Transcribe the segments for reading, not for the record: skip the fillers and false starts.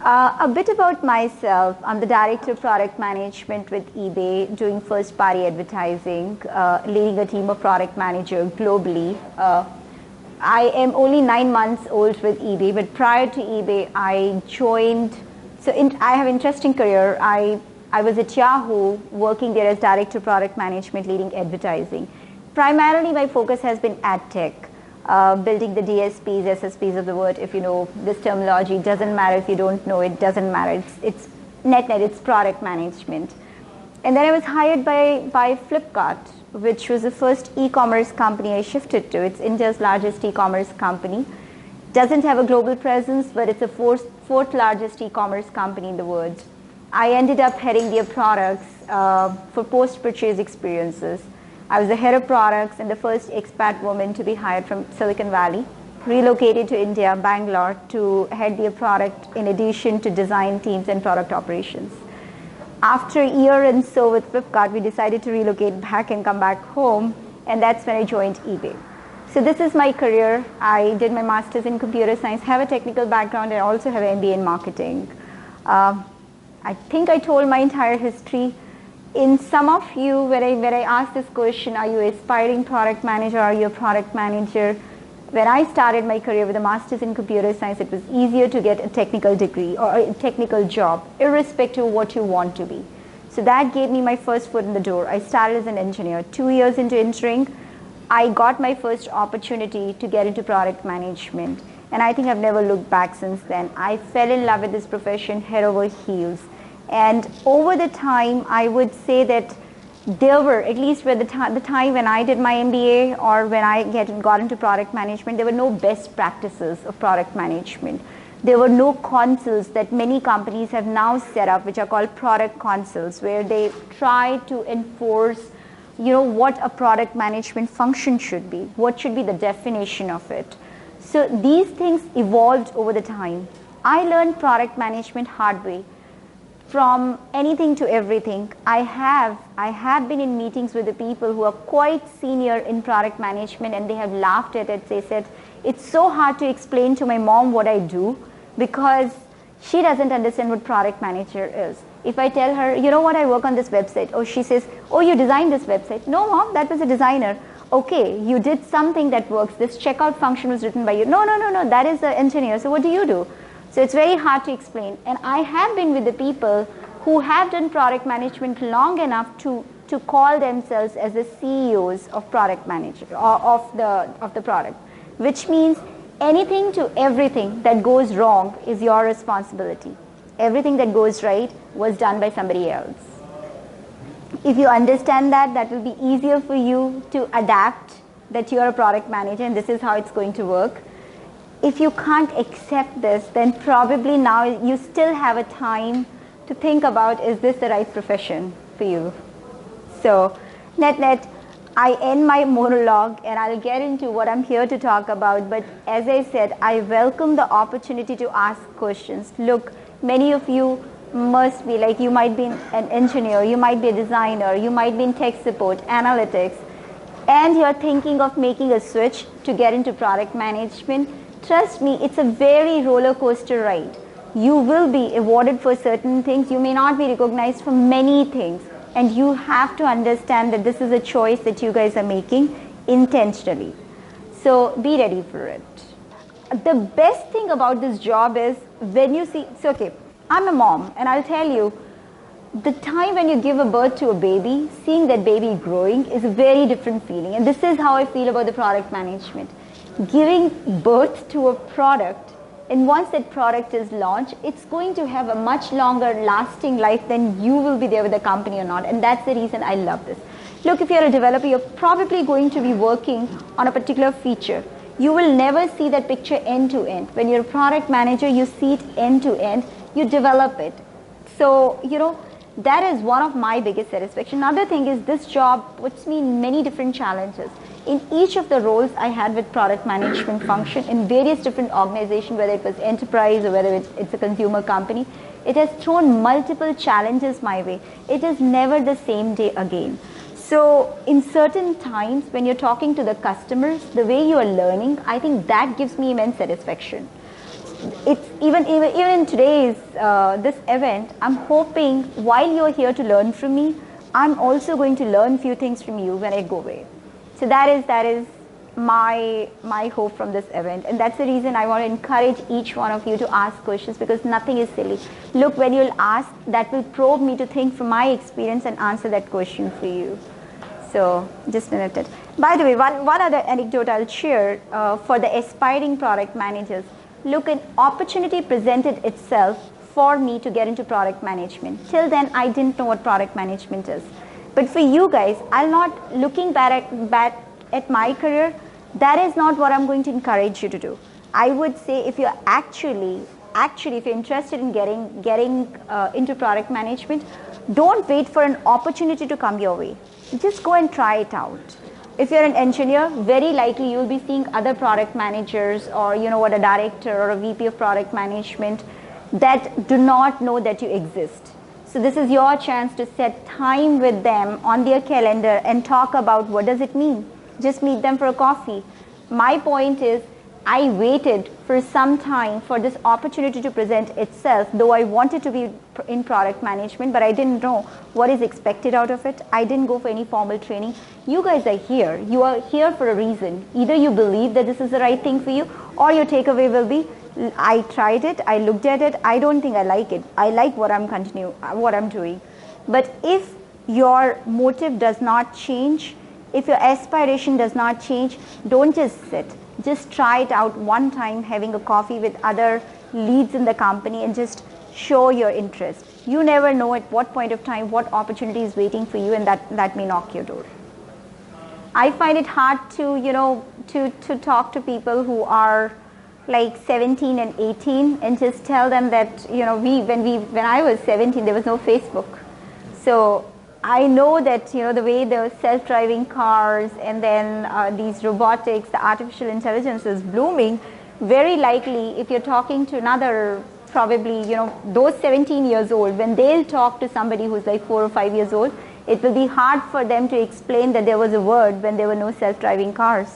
A bit about myself. I'm the Director of Product Management with eBay, doing first-party advertising, leading a team of product managers globally. I am only 9 months old with eBay, but prior to eBay, I joined. I have an interesting career. I was at Yahoo, working there as Director of Product Management, leading advertising. Primarily, my focus has been ad tech. Building the DSPs, SSPs of the world. If you know this terminology, it doesn't matter. If you don't know, it doesn't matter. It's net, it's product management. And then I was hired by Flipkart, which was the first e-commerce company I shifted to. It's India's largest e-commerce company. Doesn't have a global presence, but it's the fourth largest e-commerce company in the world. I ended up heading their products for post-purchase experiences. I was the head of products and the first expat woman to be hired from Silicon Valley, relocated to India, Bangalore, to head their product in addition to design teams and product operations. After a year and so with Flipkart, we decided to relocate back and come back home, and that's when I joined eBay. So this is my career. I did my master's in computer science, have a technical background, and also have an MBA in marketing. I think I told my entire history. In some of you, when I asked this question, are you an aspiring product manager, are you a product manager? When I started my career with a master's in computer science, it was easier to get a technical degree or a technical job, irrespective of what you want to be. So that gave me my first foot in the door. I started as an engineer. 2 years into engineering, I got my first opportunity to get into product management. And I think I've never looked back since then. I fell in love with this profession head over heels. And over the time, I would say that there were, at least for the time when I did my MBA or when I got into product management, there were no best practices of product management. There were no consoles that many companies have now set up, which are called product consoles, where they try to enforce, what a product management function should be, what should be the definition of it. So these things evolved over the time. I learned product management hard way. From anything to everything, I have been in meetings with the people who are quite senior in product management, and they have laughed at it. They said, it's so hard to explain to my mom what I do because she doesn't understand what product manager is. If I tell her, you know what, I work on this website. Oh, she says, oh, you designed this website. No, mom, that was a designer. Okay, you did something that works. This checkout function was written by you. No, that is the engineer. So what do you do? So it's very hard to explain. And I have been with the people who have done product management long enough to call themselves as the CEOs of product manager of the product, which means anything to everything that goes wrong is your responsibility. Everything that goes right was done by somebody else. If you understand that, that will be easier for you to adapt that you're a product manager and this is how it's going to work. If you can't accept this, then probably now you still have a time to think about, is this the right profession for you? So, net, I end my monologue and I'll get into what I'm here to talk about. But as I said, I welcome the opportunity to ask questions. Look, many of you must be like, you might be an engineer, you might be a designer, you might be in tech support, analytics, and you're thinking of making a switch to get into product management. Trust me, it's a very roller coaster ride. You will be awarded for certain things. You may not be recognized for many things. And you have to understand that this is a choice that you guys are making intentionally. So be ready for it. The best thing about this job is when you see, so okay, I'm a mom and I'll tell you, the time when you give a birth to a baby, seeing that baby growing is a very different feeling. And this is how I feel about the product management. Giving birth to a product, and once that product is launched, it's going to have a much longer lasting life than you will be there with the company or not. And that's the reason I love this. Look, if you're a developer, you're probably going to be working on a particular feature. You will never see that picture end to end. When you're a product manager, you see it end to end, you develop it. So, that is one of my biggest satisfaction. Another thing is this job puts me in many different challenges. In each of the roles I had with product management function in various different organizations, whether it was enterprise or whether it's a consumer company, it has thrown multiple challenges my way. It is never the same day again. So in certain times when you're talking to the customers, the way you are learning, I think that gives me immense satisfaction. it's even today's this event, I'm hoping while you're here to learn from me, I'm also going to learn few things from you when I go away. So that is my hope from this event, and that's the reason I want to encourage each one of you to ask questions, because nothing is silly. Look, when you'll ask, that will probe me to think from my experience and answer that question for you. So just note it. By the way, one other anecdote I'll share for the aspiring product managers. Look, an opportunity presented itself for me to get into product management. Till then, I didn't know what product management is. But for you guys, I'm not looking back at my career. That is not what I'm going to encourage you to do. I would say if you're actually if you're interested in getting into product management, don't wait for an opportunity to come your way. Just go and try it out. If you're an engineer, very likely you'll be seeing other product managers, or a director or a VP of product management that do not know that you exist. So this is your chance to set time with them on their calendar and talk about what does it mean. Just meet them for a coffee. My point is, I waited for some time for this opportunity to present itself, though I wanted to be in product management, but I didn't know what is expected out of it. I didn't go for any formal training. You guys are here. You are here for a reason. Either you believe that this is the right thing for you, or your takeaway will be, I tried it, I looked at it, I don't think I like it. I like what I'm doing. But if your motive does not change, if your aspiration does not change, don't just sit. Just try it out one time, having a coffee with other leads in the company, and just show your interest. You never know at what point of time what opportunity is waiting for you, and that may knock your door. I find it hard to talk to people who are like 17 and 18 and just tell them that when I was 17 there was no Facebook. So I know that the way the self-driving cars and then these robotics, the artificial intelligence is blooming. Very likely, if you're talking to another, probably those 17 years old, when they'll talk to somebody who's like 4 or 5 years old, it will be hard for them to explain that there was a word when there were no self-driving cars.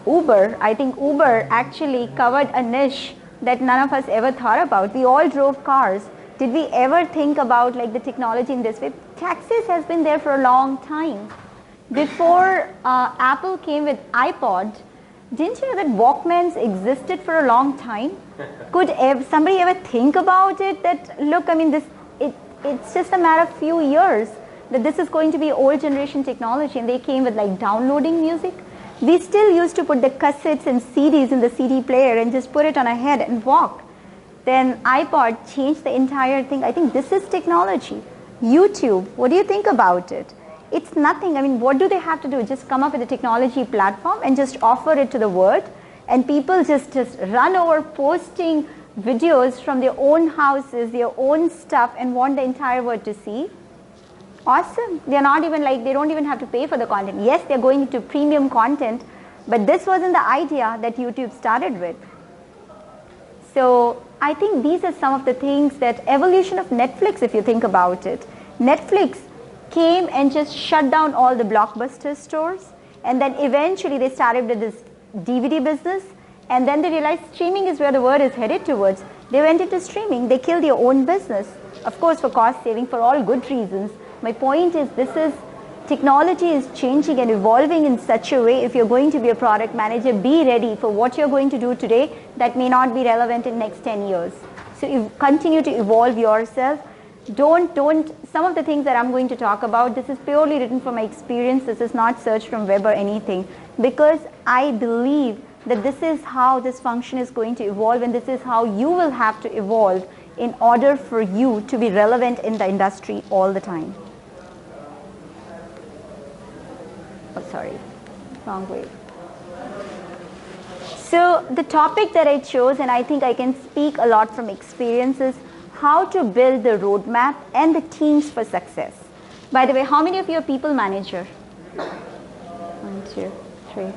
I think Uber actually covered a niche that none of us ever thought about. We all drove cars. Did we ever think about like the technology in this way? Taxis has been there for a long time. Before Apple came with iPod, didn't you know that Walkmans existed for a long time? Could somebody ever think about it? That look, I mean, it's just a matter of few years that this is going to be old generation technology, and they came with like downloading music. We still used to put the cassettes and CDs in the CD player and just put it on our head and walk. Then iPod changed the entire thing. I think this is technology. YouTube, what do you think about it? It's nothing. I mean, what do they have to do? Just come up with a technology platform and just offer it to the world, and people just run over posting videos from their own houses, their own stuff, and want the entire world to see. Awesome. They're not even like, they don't even have to pay for the content. Yes, they're going to premium content, but this wasn't the idea that YouTube started with. So I think these are some of the things that evolution of Netflix, if you think about it. Netflix came and just shut down all the Blockbuster stores, and then eventually they started with this DVD business, and then they realized streaming is where the world is headed towards. They went into streaming. They killed their own business, of course for cost saving, for all good reasons. My point is, technology is changing and evolving in such a way. If you're going to be a product manager, be ready for what you're going to do today that may not be relevant in next 10 years. So you continue to evolve yourself. Some of the things that I'm going to talk about, this is purely written from my experience. This is not searched from web or anything, because I believe that this is how this function is going to evolve, and this is how you will have to evolve in order for you to be relevant in the industry all the time. Oh, sorry, wrong way. So the topic that I chose, and I think I can speak a lot from experience, is how to build the roadmap and the teams for success. By the way, how many of you are people manager? 1, 2, 3.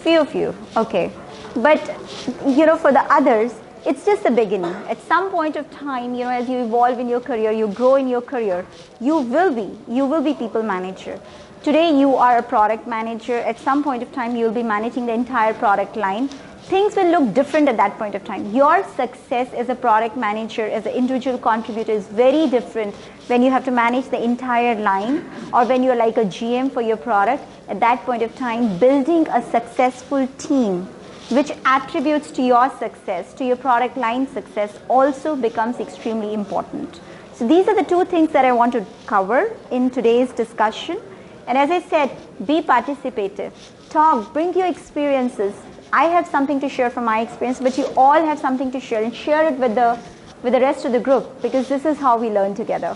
Few of you, okay. But for the others, it's just the beginning. At some point of time, as you evolve in your career, you grow in your career, you will be people manager. Today you are a product manager. At some point of time, you'll be managing the entire product line. things will look different at that point of time. Your success as a product manager, as an individual contributor is very different when you have to manage the entire line, or when you're like a GM for your product. At that point of time, building a successful team which attributes to your success, to your product line success, also becomes extremely important. So these are the two things that I want to cover in today's discussion. And as I said, be participative. Talk, bring your experiences. I have something to share from my experience, but you all have something to share, and share it with the rest of the group, because this is how we learn together.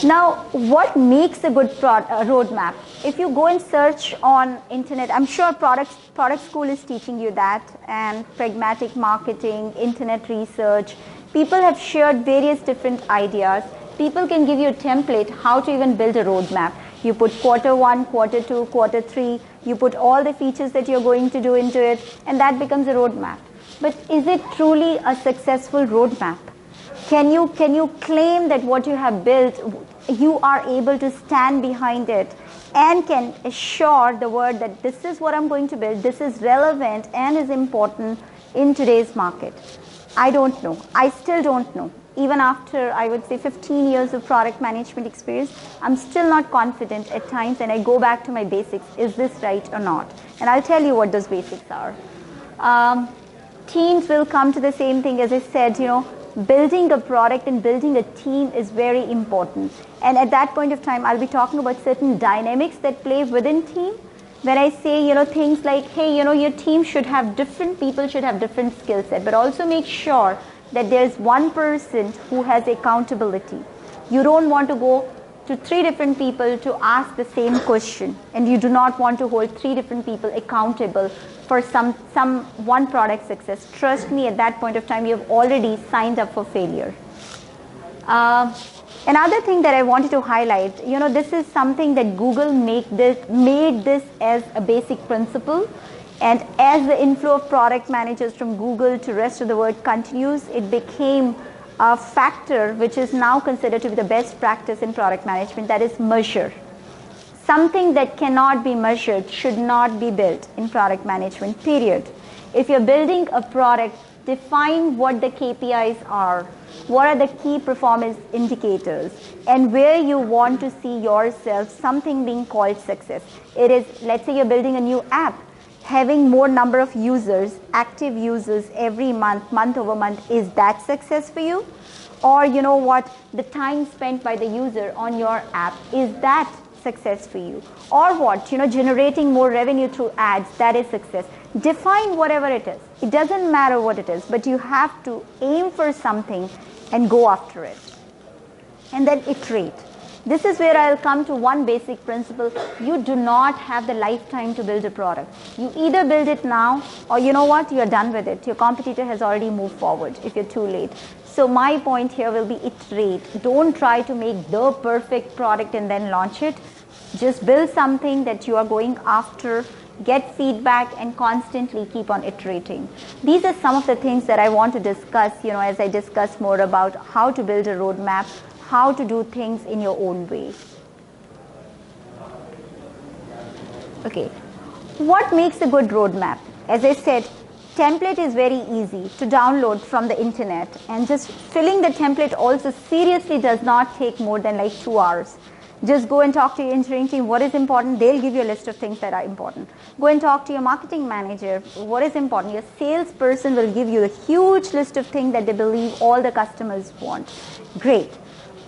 Now, what makes a good roadmap? If you go and search on internet, I'm sure product school is teaching you that, and pragmatic marketing, internet research. People have shared various different ideas. People can give you a template how to even build a roadmap. You put quarter 1, quarter 2, quarter 3, you put all the features that you're going to do into it, and that becomes a roadmap. But is it truly a successful roadmap? Can you claim that what you have built, you are able to stand behind it and can assure the world that this is what I'm going to build, this is relevant and is important in today's market? I don't know. I still don't know. Even after, I would say, 15 years of product management experience, I'm still not confident at times, and I go back to my basics. Is this right or not? And I'll tell you what those basics are. Teams will come to the same thing. As I said, building a product and building a team is very important. And at that point of time, I'll be talking about certain dynamics that play within team. When I say, things like, hey, your team should have different people, should have different skill set, but also make sure that there's one person who has accountability. You don't want to go to 3 different people to ask the same question, and you do not want to hold 3 different people accountable for some one product success. Trust me, at that point of time, you have already signed up for failure. Another thing that I wanted to highlight, this is something that Google made this as a basic principle. And as the inflow of product managers from Google to rest of the world continues, it became a factor which is now considered to be the best practice in product management, that is measure. Something that cannot be measured should not be built in product management, period. If you're building a product, define what the KPIs are, what are the key performance indicators, and where you want to see yourself, something being called success. It is, let's say you're building a new app, having more number of users, active users every month over month, is that success for you? Or the time spent by the user on your app, is that success for you? Or what, generating more revenue through ads, that is success. Define whatever it is. It doesn't matter what it is, but you have to aim for something and go after it. And then iterate. This is where I'll come to one basic principle. You do not have the lifetime to build a product. You either build it now, or you're done with it. Your competitor has already moved forward if you're too late. So my point here will be iterate. Don't try to make the perfect product and then launch it. Just build something that you are going after, get feedback, and constantly keep on iterating. These are some of the things that I want to discuss, as I discuss more about how to build a roadmap, how to do things in your own way. Okay, what makes a good roadmap? As I said, template is very easy to download from the internet, and just filling the template also seriously does not take more than like 2 hours. Just go and talk to your engineering team, what is important, they'll give you a list of things that are important. Go and talk to your marketing manager, what is important. Your salesperson will give you a huge list of things that they believe all the customers want. Great.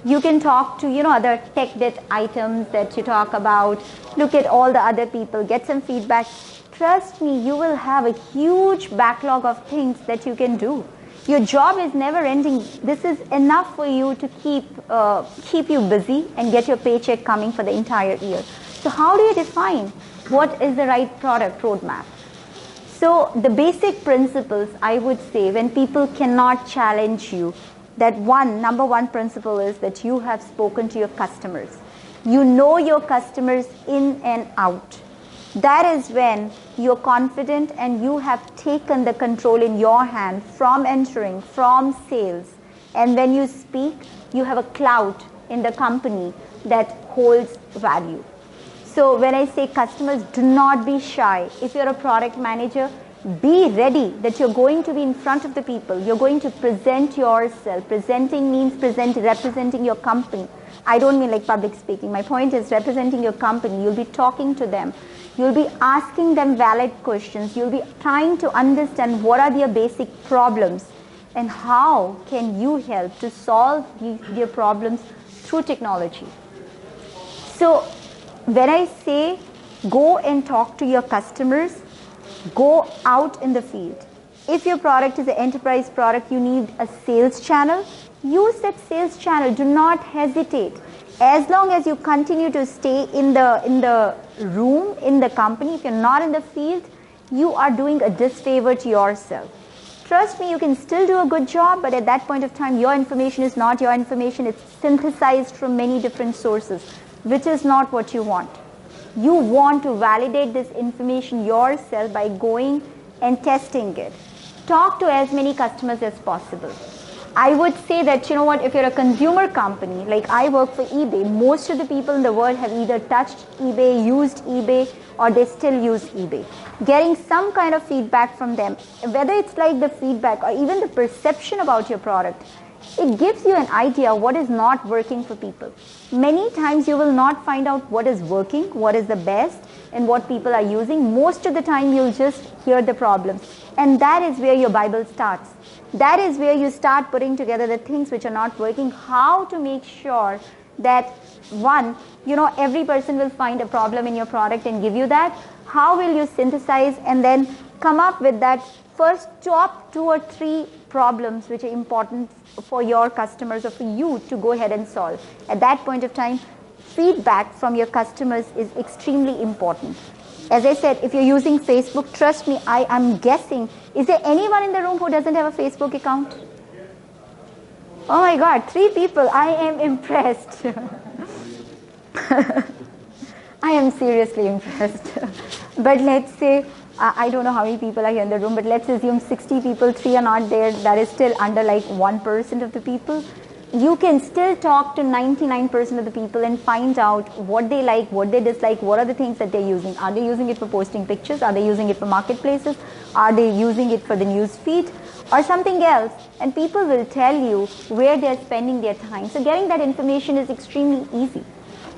You can talk to, other tech debt items that you talk about. Look at all the other people, get some feedback. Trust me, you will have a huge backlog of things that you can do. Your job is never ending. This is enough for you to keep you busy and get your paycheck coming for the entire year. So how do you define what is the right product roadmap? So the basic principles, I would say, when people cannot challenge you, that number one principle is that you have spoken to your customers. You know your customers in and out. That is when you're confident and you have taken the control in your hand from entering, from sales. And when you speak, you have a clout in the company that holds value. So when I say customers, do not be shy. If you're a product manager, be ready that you're going to be in front of the people. You're going to present yourself. Presenting means representing your company. I don't mean like public speaking. My point is representing your company. You'll be talking to them. You'll be asking them valid questions. You'll be trying to understand what are their basic problems and how can you help to solve their problems through technology. So when I say go and talk to your customers, go out in the field. If your product is an enterprise product, you need a sales channel. Use that sales channel. Do not hesitate. As long as you continue to stay in the room, in the company, if you're not in the field, you are doing a disfavor to yourself. Trust me, you can still do a good job, but at that point of time, your information is not your information. It's synthesized from many different sources, which is not what you want. You want to validate this information yourself by going and testing it. Talk to as many customers as possible. I would say that, you know what, if you're a consumer company, like I work for eBay, most of the people in the world have either touched eBay, used eBay, or they still use eBay. Getting some kind of feedback from them, whether it's like the feedback or even the perception about your product, it gives you an idea what is not working for people. Many times you will not find out what is working, what is the best, and what people are using. Most of the time you'll just hear the problems. And that is where your Bible starts. That is where you start putting together the things which are not working, how to make sure that, one, every person will find a problem in your product and give you that. How will you synthesize and then come up with that first top 2 or 3 problems which are important for your customers or for you to go ahead and solve. At that point of time, feedback from your customers is extremely important. As I said, if you're using Facebook, trust me, I am guessing, is there anyone in the room who doesn't have a Facebook account? Oh my God, 3 people. I am impressed. I am seriously impressed. But let's say, I don't know how many people are here in the room, but let's assume 60 people, 3 are not there. That is still under like 1% of the people. You can still talk to 99% of the people and find out what they like, what they dislike, what are the things that they're using. Are they using it for posting pictures? Are they using it for marketplaces? Are they using it for the news feed or something else? And people will tell you where they're spending their time. So getting that information is extremely easy.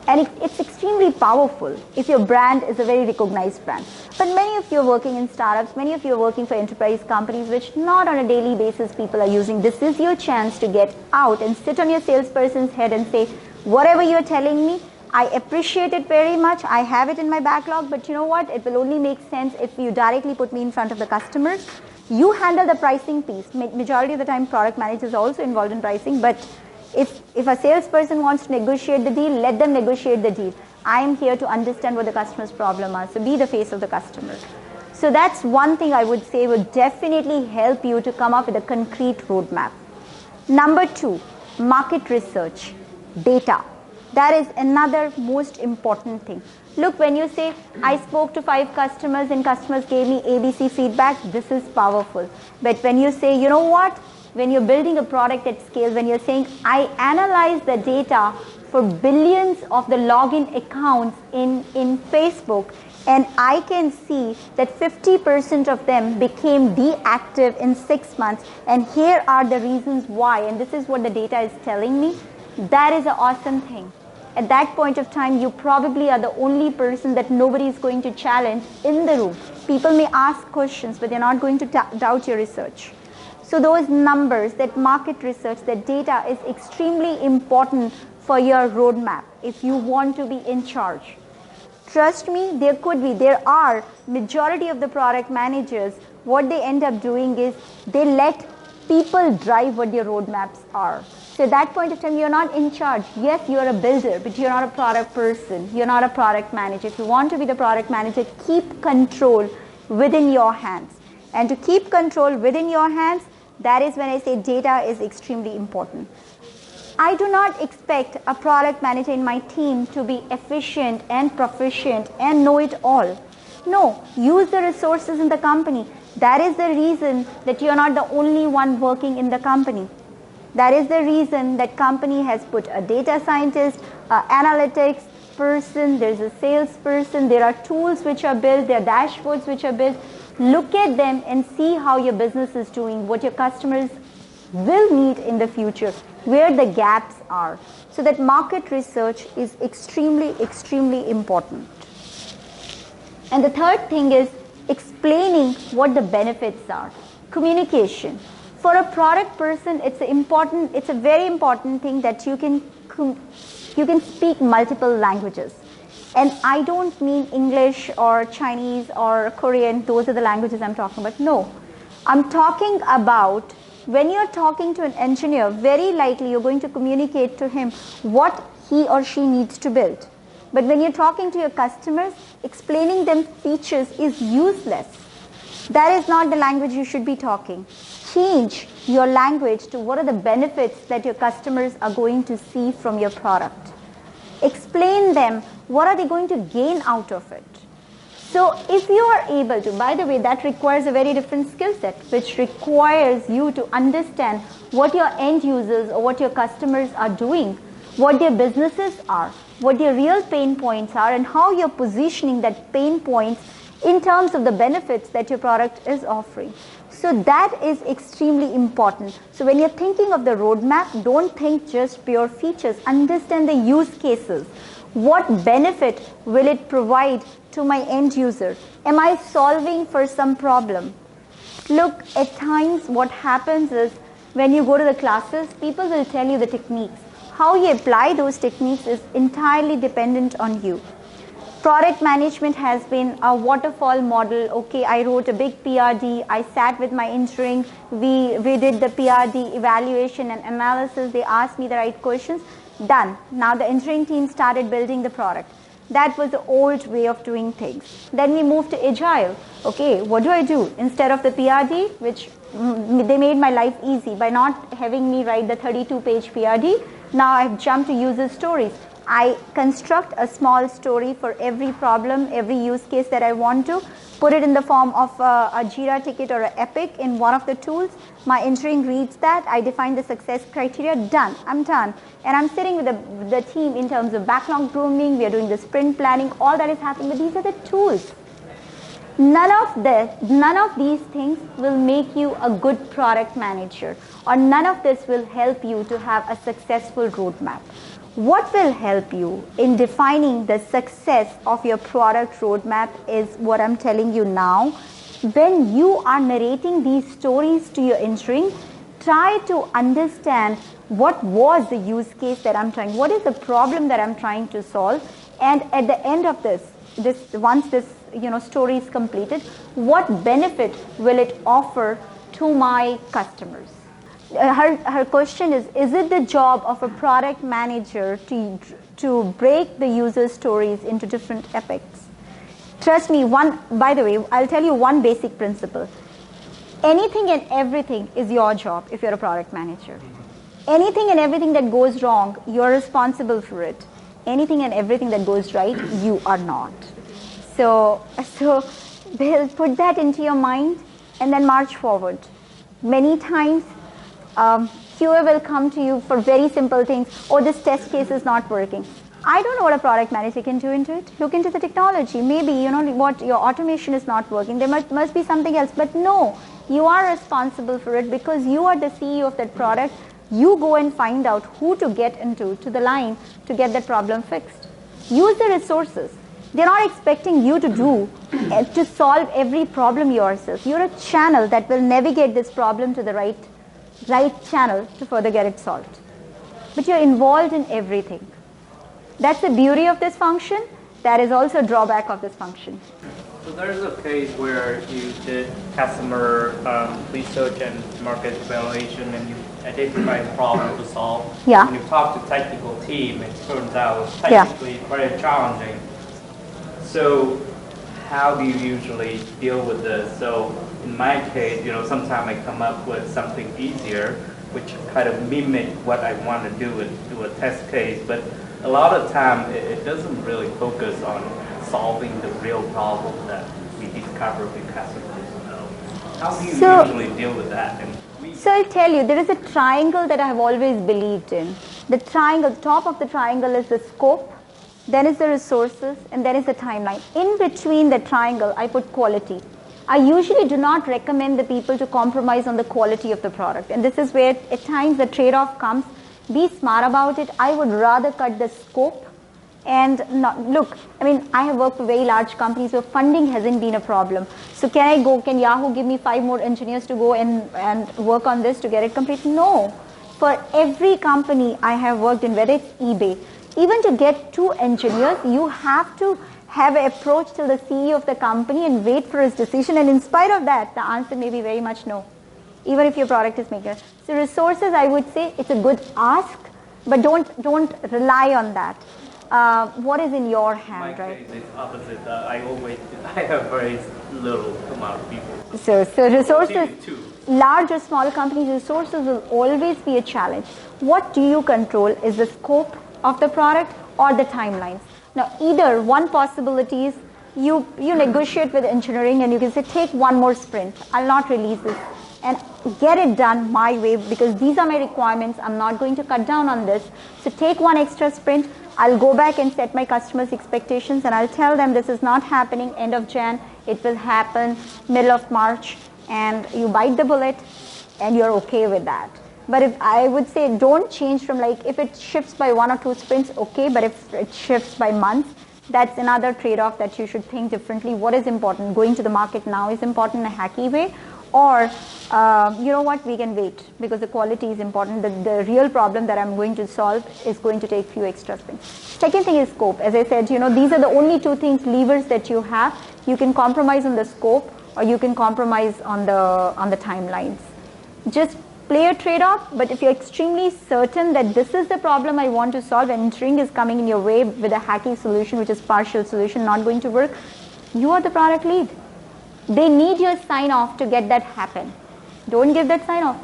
And it's extremely powerful if your brand is a very recognized brand. But many of you are working in startups, many of you are working for enterprise companies which not on a daily basis people are using. This is your chance to get out and sit on your salesperson's head and say, whatever you're telling me, I appreciate it very much. I have it in my backlog, but you know what? It will only make sense if you directly put me in front of the customers. You handle the pricing piece. Majority of the time, product managers are also involved in pricing, but if a salesperson wants to negotiate the deal, let them negotiate the deal. I am here to understand what the customer's problem are. So be the face of the customer. So that's one thing I would say would definitely help you to come up with a concrete roadmap. Number 2, market research, data. That is another most important thing. Look, when you say, I spoke to 5 customers and customers gave me ABC feedback, this is powerful. But when you say, you know what? When you're building a product at scale, when you're saying, I analyze the data for billions of the login accounts in Facebook, and I can see that 50% of them became deactive in 6 months, and here are the reasons why, and this is what the data is telling me, that is an awesome thing. At that point of time, you probably are the only person that nobody is going to challenge in the room. People may ask questions, but they're not going to doubt your research. So those numbers, that market research, that data is extremely important for your roadmap if you want to be in charge. Trust me, there are majority of the product managers, what they end up doing is they let people drive what their roadmaps are. So at that point of time, you're not in charge. Yes, you're a builder, but you're not a product person. You're not a product manager. If you want to be the product manager, keep control within your hands. And to keep control within your hands, that is when I say data is extremely important. I do not expect a product manager in my team to be efficient and proficient and know it all. No, use the resources in the company. That is the reason that you are not the only one working in the company. That is the reason that company has put a data scientist, analytics, person, there's a salesperson, there are tools which are built, there are dashboards which are built. Look at them and see how your business is doing, what your customers will need in the future, where the gaps are. So that market research is extremely, extremely important. And the third thing is explaining what the benefits are. Communication. For a product person, it's a very important thing that you can speak multiple languages. And I don't mean English or Chinese or Korean, those are the languages I'm talking about. No, I'm talking about when you're talking to an engineer, very likely you're going to communicate to him what he or she needs to build. But when you're talking to your customers, explaining them features is useless. That is not the language you should be talking. Change your language to what are the benefits that your customers are going to see from your product. Explain them what are they going to gain out of it. So if you are able to, by the way, that requires a very different skill set, which requires you to understand what your end users or what your customers are doing, what their businesses are, what their real pain points are, and how you're positioning that pain points in terms of the benefits that your product is offering. So that is extremely important. So when you're thinking of the roadmap, don't think just pure features. Understand the use cases. What benefit will it provide to my end user? Am I solving for some problem? Look, at times what happens is when you go to the classes, people will tell you the techniques. How you apply those techniques is entirely dependent on you. Product management has been a waterfall model. Okay, I wrote a big PRD. I sat with my engineering. We did the PRD evaluation and analysis. They asked me the right questions. Done. Now the engineering team started building the product. That was the old way of doing things. Then we moved to agile. Okay, what do I do? Instead of the PRD, which they made my life easy by not having me write the 32-page PRD, now I've jumped to user stories. I construct a small story for every problem, every use case that I want to, put it in the form of a Jira ticket or an Epic in one of the tools. My engineering reads that. I define the success criteria. Done. I'm done. And I'm sitting with the team in terms of backlog grooming. We are doing the sprint planning. All that is happening. But these are the tools. None of these things will make you a good product manager, or none of this will help you to have a successful roadmap. What will help you in defining the success of your product roadmap is what I'm telling you now. When you are narrating these stories to your engineering, try to understand what was the use case that I'm trying, what is the problem that I'm trying to solve, and at the end of once this story is completed, what benefit will it offer to my customers? Her question is it the job of a product manager to break the user stories into different epics? Trust me, by the way, I'll tell you one basic principle. Anything and everything is your job if you're a product manager. Anything and everything that goes wrong, you're responsible for it. Anything and everything that goes right, you are not. So Bill, put that into your mind and then march forward. Many times, QA will come to you for very simple things. Oh, this test case is not working. I don't know what a product manager can do into it. Look into the technology. Maybe, what your automation is not working. There must be something else. But no, you are responsible for it because you are the CEO of that product. You go and find out who to get into to the line to get that problem fixed. Use the resources. They're not expecting you to solve every problem yourself. You're a channel that will navigate this problem to the right channel to further get it solved. But you're involved in everything. That's the beauty of this function. That is also a drawback of this function. So there's a case where you did customer research and market evaluation and you identified a problem to solve. Yeah. When you talk to technical team, it turns out it's technically very challenging. So how do you usually deal with this? So in my case, sometimes I come up with something easier, which kind of mimic what I want to do and do a test case. But a lot of time, it doesn't really focus on solving the real problem that we discover with customers. How do you usually deal with that? So I'll tell you, there is a triangle that I have always believed in. The top of the triangle is the scope, then is the resources, and then is the timeline. In between the triangle, I put quality. I usually do not recommend the people to compromise on the quality of the product. And this is where at times the trade-off comes. Be smart about it. I would rather cut the scope and not, look, I mean, I have worked for very large companies where funding hasn't been a problem. So can Yahoo give me 5 more engineers to go and work on this to get it complete? No. For every company I have worked in, whether it's eBay, even to get 2 engineers, you have to have an approach to the CEO of the company and wait for his decision. And in spite of that, the answer may be very much no, even if your product is maker. So resources, I would say it's a good ask, but don't rely on that. What is in your hand, right? My case is opposite. I have very little amount of people. So resources, large or small companies, resources will always be a challenge. What do you control is the scope of the product or the timelines. Now, either one possibility is you negotiate with engineering and you can say, take 1 more sprint. I'll not release this and get it done my way because these are my requirements. I'm not going to cut down on this. So take 1 extra sprint. I'll go back and set my customers' expectations and I'll tell them this is not happening end of Jan. It will happen middle of March, and you bite the bullet and you're okay with that. But if I would say don't change from, like, if it shifts by 1 or 2 sprints, okay, but if it shifts by months, that's another trade-off that you should think differently. What is important? Going to the market now is important in a hacky way, or you know what, we can wait because the quality is important. The real problem that I'm going to solve is going to take few extra sprints. Second thing is scope. As I said, you know, these are the only 2 things, levers that you have. You can compromise on the scope or you can compromise on the timelines. Just play a trade-off, but if you're extremely certain that this is the problem I want to solve and engineering is coming in your way with a hacky solution, which is partial solution, not going to work, you are the product lead. They need your sign-off to get that happen. Don't give that sign-off.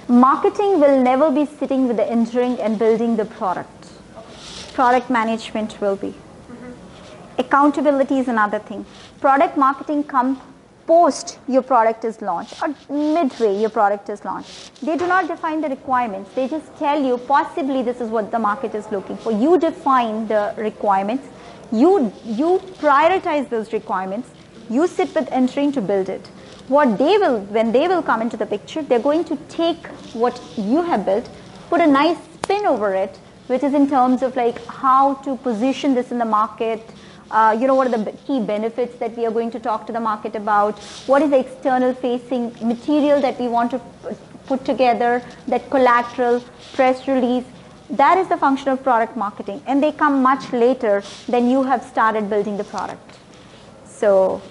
Marketing will never be sitting with the engineering and building the product. Product management will be. Accountability is another thing. Product marketing comes post your product is launched or midway your product is launched. They do not define the requirements. They just tell you possibly this is what the market is looking for. You define the requirements. You prioritize those requirements. You sit with engineering to build it. When they will come into the picture, they're going to take what you have built, put a nice spin over it, which is in terms of like how to position this in the market. What are the key benefits that we are going to talk to the market about? What is the external facing material that we want to put together, that collateral, press release? That is the function of product marketing, and they come much later than you have started building the product. So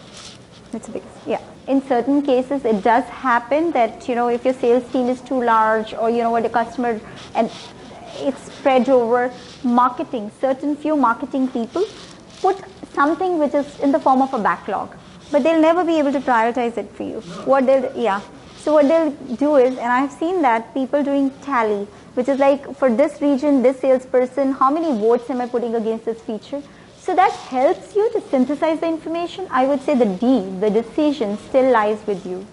it's a big, yeah. In certain cases, it does happen that, you know, if your sales team is too large or, you know, what the customer, and it's spread over marketing, certain few marketing people put something which is in the form of a backlog, but they'll never be able to prioritize it for you. So what they'll do is, and I've seen that, people doing tally, which is like for this region, this salesperson, how many votes am I putting against this feature? So that helps you to synthesize the information. I would say the decision still lies with you.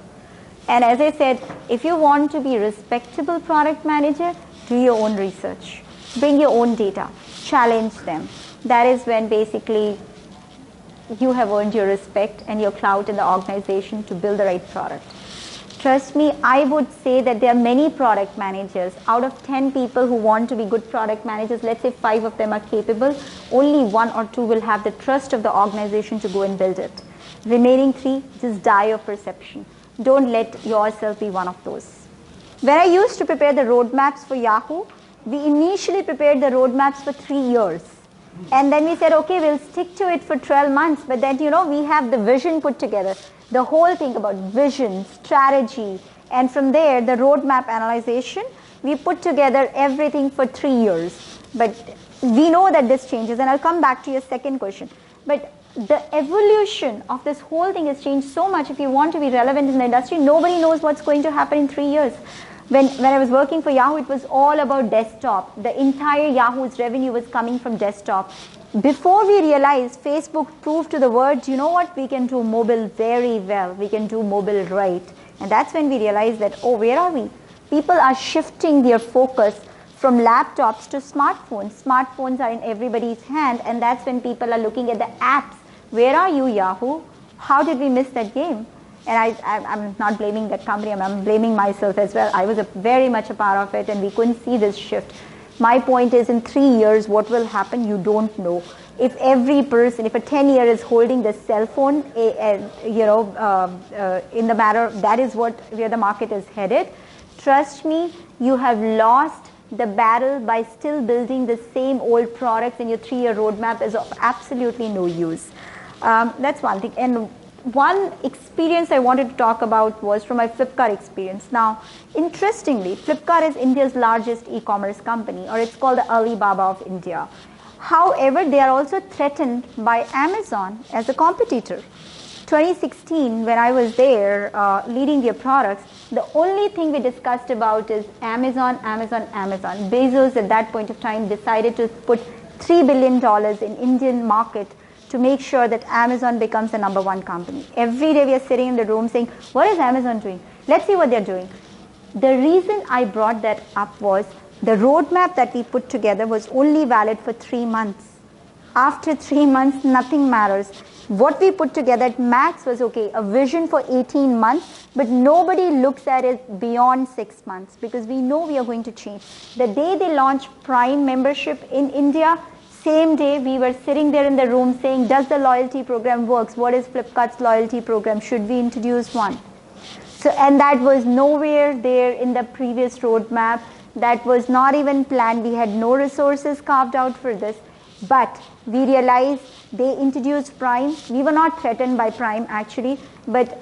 And as I said, if you want to be a respectable product manager, do your own research. Bring your own data. Challenge them. That is when basically you have earned your respect and your clout in the organization to build the right product. Trust me, I would say that there are many product managers. Out of 10 people who want to be good product managers, let's say 5 of them are capable, only 1 or 2 will have the trust of the organization to go and build it. Remaining 3, just die of perception. Don't let yourself be one of those. When I used to prepare the roadmaps for Yahoo, we initially prepared the roadmaps for 3 years. And then we said, okay, we'll stick to it for 12 months. But then, we have the vision put together. The whole thing about vision, strategy, and from there, the roadmap analyzation, we put together everything for 3 years. But we know that this changes, and I'll come back to your second question. But the evolution of this whole thing has changed so much. If you want to be relevant in the industry, nobody knows what's going to happen in 3 years. When I was working for Yahoo, it was all about desktop. The entire Yahoo's revenue was coming from desktop. Before we realized, Facebook proved to the world, you know what, we can do mobile very well. We can do mobile right. And that's when we realized that, oh, where are we? People are shifting their focus from laptops to smartphones. Smartphones are in everybody's hand, and that's when people are looking at the apps. Where are you, Yahoo? How did we miss that game? And I'm not blaming that company, I'm blaming myself as well. I was very much a part of it, and we couldn't see this shift. My point is, in 3 years, what will happen, you don't know. If every person, if a 10-year is holding the cell phone, in the matter, that is where the market is headed. Trust me, you have lost the battle by still building the same old products, and your 3-year roadmap is of absolutely no use. That's one thing. And one experience I wanted to talk about was from my Flipkart experience. Now, interestingly, Flipkart is India's largest e-commerce company, or it's called the Alibaba of India. However, they are also threatened by Amazon as a competitor. 2016, when I was there leading their products, the only thing we discussed about is Amazon, Amazon, Amazon. Bezos at that point of time decided to put $3 billion in Indian market to make sure that Amazon becomes the #1 company. Every day we are sitting in the room saying, what is Amazon doing? Let's see what they're doing. The reason I brought that up was the roadmap that we put together was only valid for 3 months. After 3 months, nothing matters. What we put together at max was, okay, a vision for 18 months, but nobody looks at it beyond 6 months, because we know we are going to change. The day they launched Prime membership in India, same day we were sitting there in the room saying, does the loyalty program works? What is Flipkart's loyalty program? Should we introduce one? So, and that was nowhere there in the previous roadmap. That was not even planned. We had no resources carved out for this. But we realized they introduced Prime. We were not threatened by Prime actually, but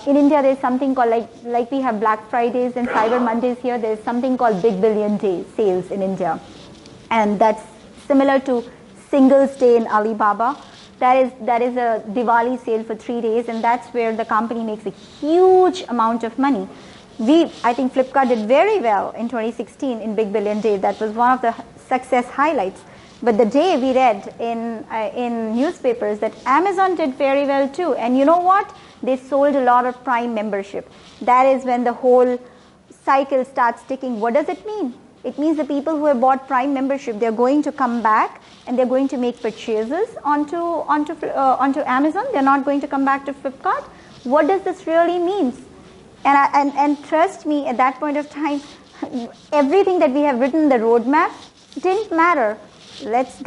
in India there's something called, like we have Black Fridays and Cyber Mondays here, there's something called Big Billion Day sales in India. And that's similar to Singles Day in Alibaba. That is a Diwali sale for 3 days, and that's where the company makes a huge amount of money. I think Flipkart did very well in 2016 in Big Billion Day. That was one of the success highlights. But the day we read in newspapers that Amazon did very well too. And you know what? They sold a lot of Prime membership. That is when the whole cycle starts ticking. What does it mean? It means the people who have bought Prime membership, they're going to come back and they're going to make purchases onto Amazon. They're not going to come back to Flipkart. What does this really mean? And trust me, at that point of time, everything that we have written in the roadmap didn't matter. Let's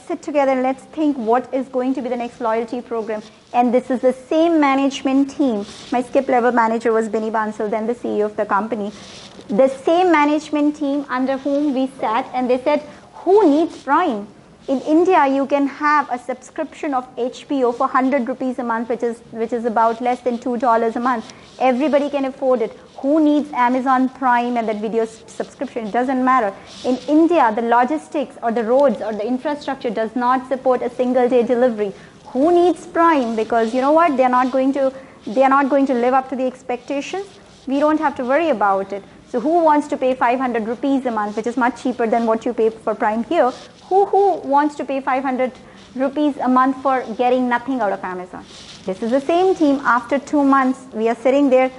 sit together and let's think what is going to be the next loyalty program. And this is the same management team. My skip level manager was Binny Bansal, then the CEO of the company. The same management team under whom we sat, and they said, who needs Prime? In India, you can have a subscription of HBO for 100 rupees a month, which is about less than $2 a month. Everybody can afford it. Who needs Amazon Prime and that video subscription? It doesn't matter. In India, the logistics or the roads or the infrastructure does not support a single day delivery. Who needs Prime? Because you know what? They are not going to live up to the expectations. We don't have to worry about it. So who wants to pay 500 rupees a month, which is much cheaper than what you pay for Prime here? Who wants to pay 500 rupees a month for getting nothing out of Amazon? This is the same team. After 2 months, we are sitting there.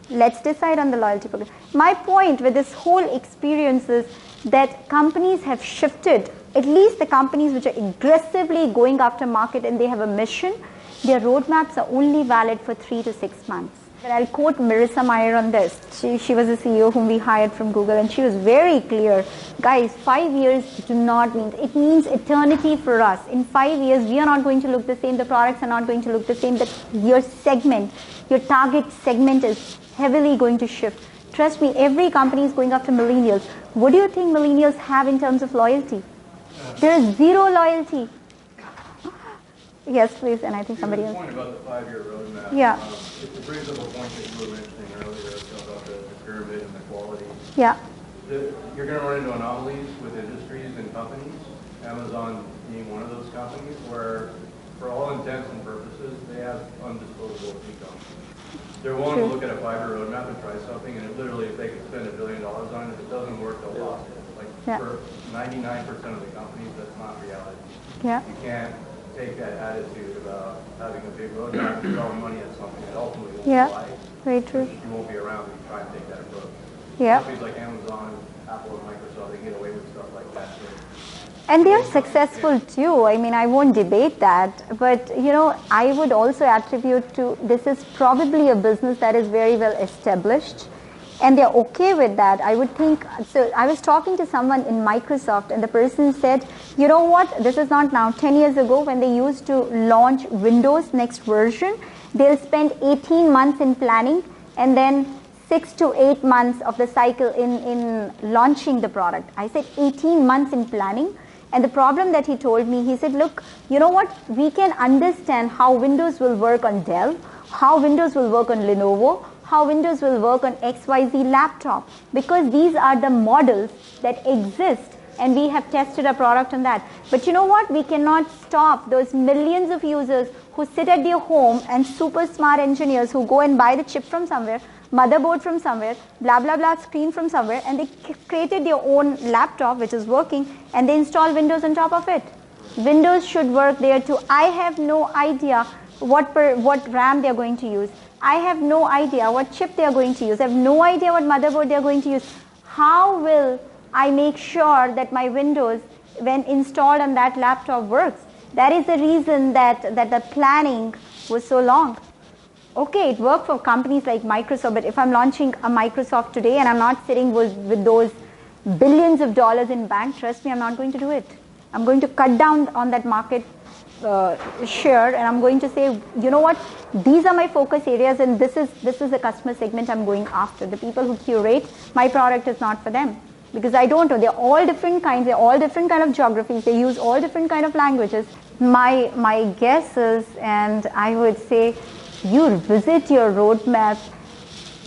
Let's decide on the loyalty program. My point with this whole experience is that companies have shifted, at least the companies which are aggressively going after market and they have a mission, their roadmaps are only valid for 3 to 6 months. But I'll quote Marissa Mayer on this. She was a CEO whom we hired from Google, and she was very clear. Guys, 5 years do not mean, it means eternity for us. In 5 years, we are not going to look the same. The products are not going to look the same. Your segment, your target segment is heavily going to shift. Trust me, every company is going after millennials. What do you think millennials have in terms of loyalty? There is zero loyalty. Yes, please, and I think somebody else. The point about the 5-year roadmap. Yeah. It brings up a point that you were mentioning earlier about the pyramid and the quality. Yeah. You're going to run into anomalies with industries and companies, Amazon being one of those companies, where for all intents and purposes, they have undisposable income. They're willing to look at a 5-year roadmap and try something, and it literally, if they could spend $1 billion on it, if it doesn't work, they'll lost it. For 99% of the companies, that's not reality. Yeah. You can't take that attitude about having a big roadmap and throwing money at something that ultimately won't fly. Very true. You won't be around if you try and take that approach. Yeah. Companies like Amazon, Apple and Microsoft, they can get away with stuff like that. And they are successful too. I mean, I won't debate that. But, I would also attribute to this is probably a business that is very well established. And they're okay with that. I would think, so I was talking to someone in Microsoft and the person said, you know what, this is not now, 10 years ago when they used to launch Windows next version, they'll spend 18 months in planning and then 6 to 8 months of the cycle in launching the product. I said 18 months in planning. And the problem that he told me, he said, look, you know what, we can understand how Windows will work on Dell, how Windows will work on Lenovo, how Windows will work on XYZ laptop, because these are the models that exist and we have tested a product on that. But you know what, we cannot stop those millions of users who sit at their home and super smart engineers who go and buy the chip from somewhere, motherboard from somewhere, blah, blah, blah, screen from somewhere, and they created their own laptop which is working and they install Windows on top of it. Windows should work there too. I have no idea what RAM they're going to use. I have no idea what chip they are going to use. I have no idea what motherboard they are going to use. How will I make sure that my Windows, when installed on that laptop, works? That is the reason that the planning was so long. Okay, it worked for companies like Microsoft, but if I'm launching a Microsoft today and I'm not sitting with those billions of dollars in bank, trust me, I'm not going to do it. I'm going to cut down on that market share, and I'm going to say, you know what, these are my focus areas and this is the customer segment I'm going after. The people who curate my product is not for them, because I don't know, they're all different kinds, they're all different kind of geographies, they use all different kind of languages. My guess is, and I would say, you visit your roadmap,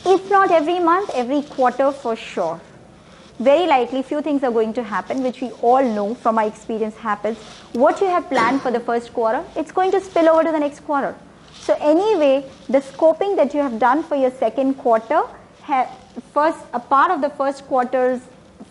if not every month, every quarter for sure. Very likely few things are going to happen, which we all know from my experience happens. What you have planned for the first quarter, it's going to spill over to the next quarter. So anyway, the scoping that you have done for your second quarter, a part of the first quarter's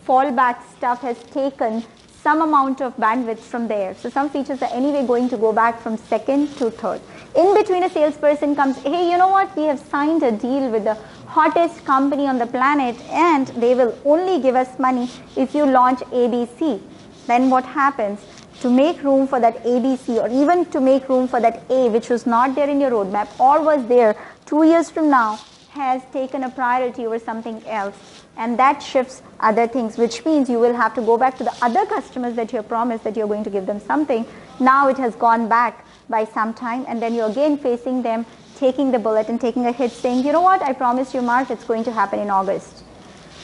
fallback stuff has taken some amount of bandwidth from there. So some features are anyway going to go back from second to third. In between, a salesperson comes, hey, you know what, we have signed a deal with the hottest company on the planet and they will only give us money if you launch ABC. Then what happens? To make room for that ABC, or even to make room for that A, which was not there in your roadmap or was there 2 years from now, has taken a priority over something else. And that shifts other things, which means you will have to go back to the other customers that you have promised that you're going to give them something. Now it has gone back by some time, and then you're again facing them, taking the bullet and taking a hit, saying, you know what, I promised you March, it's going to happen in August.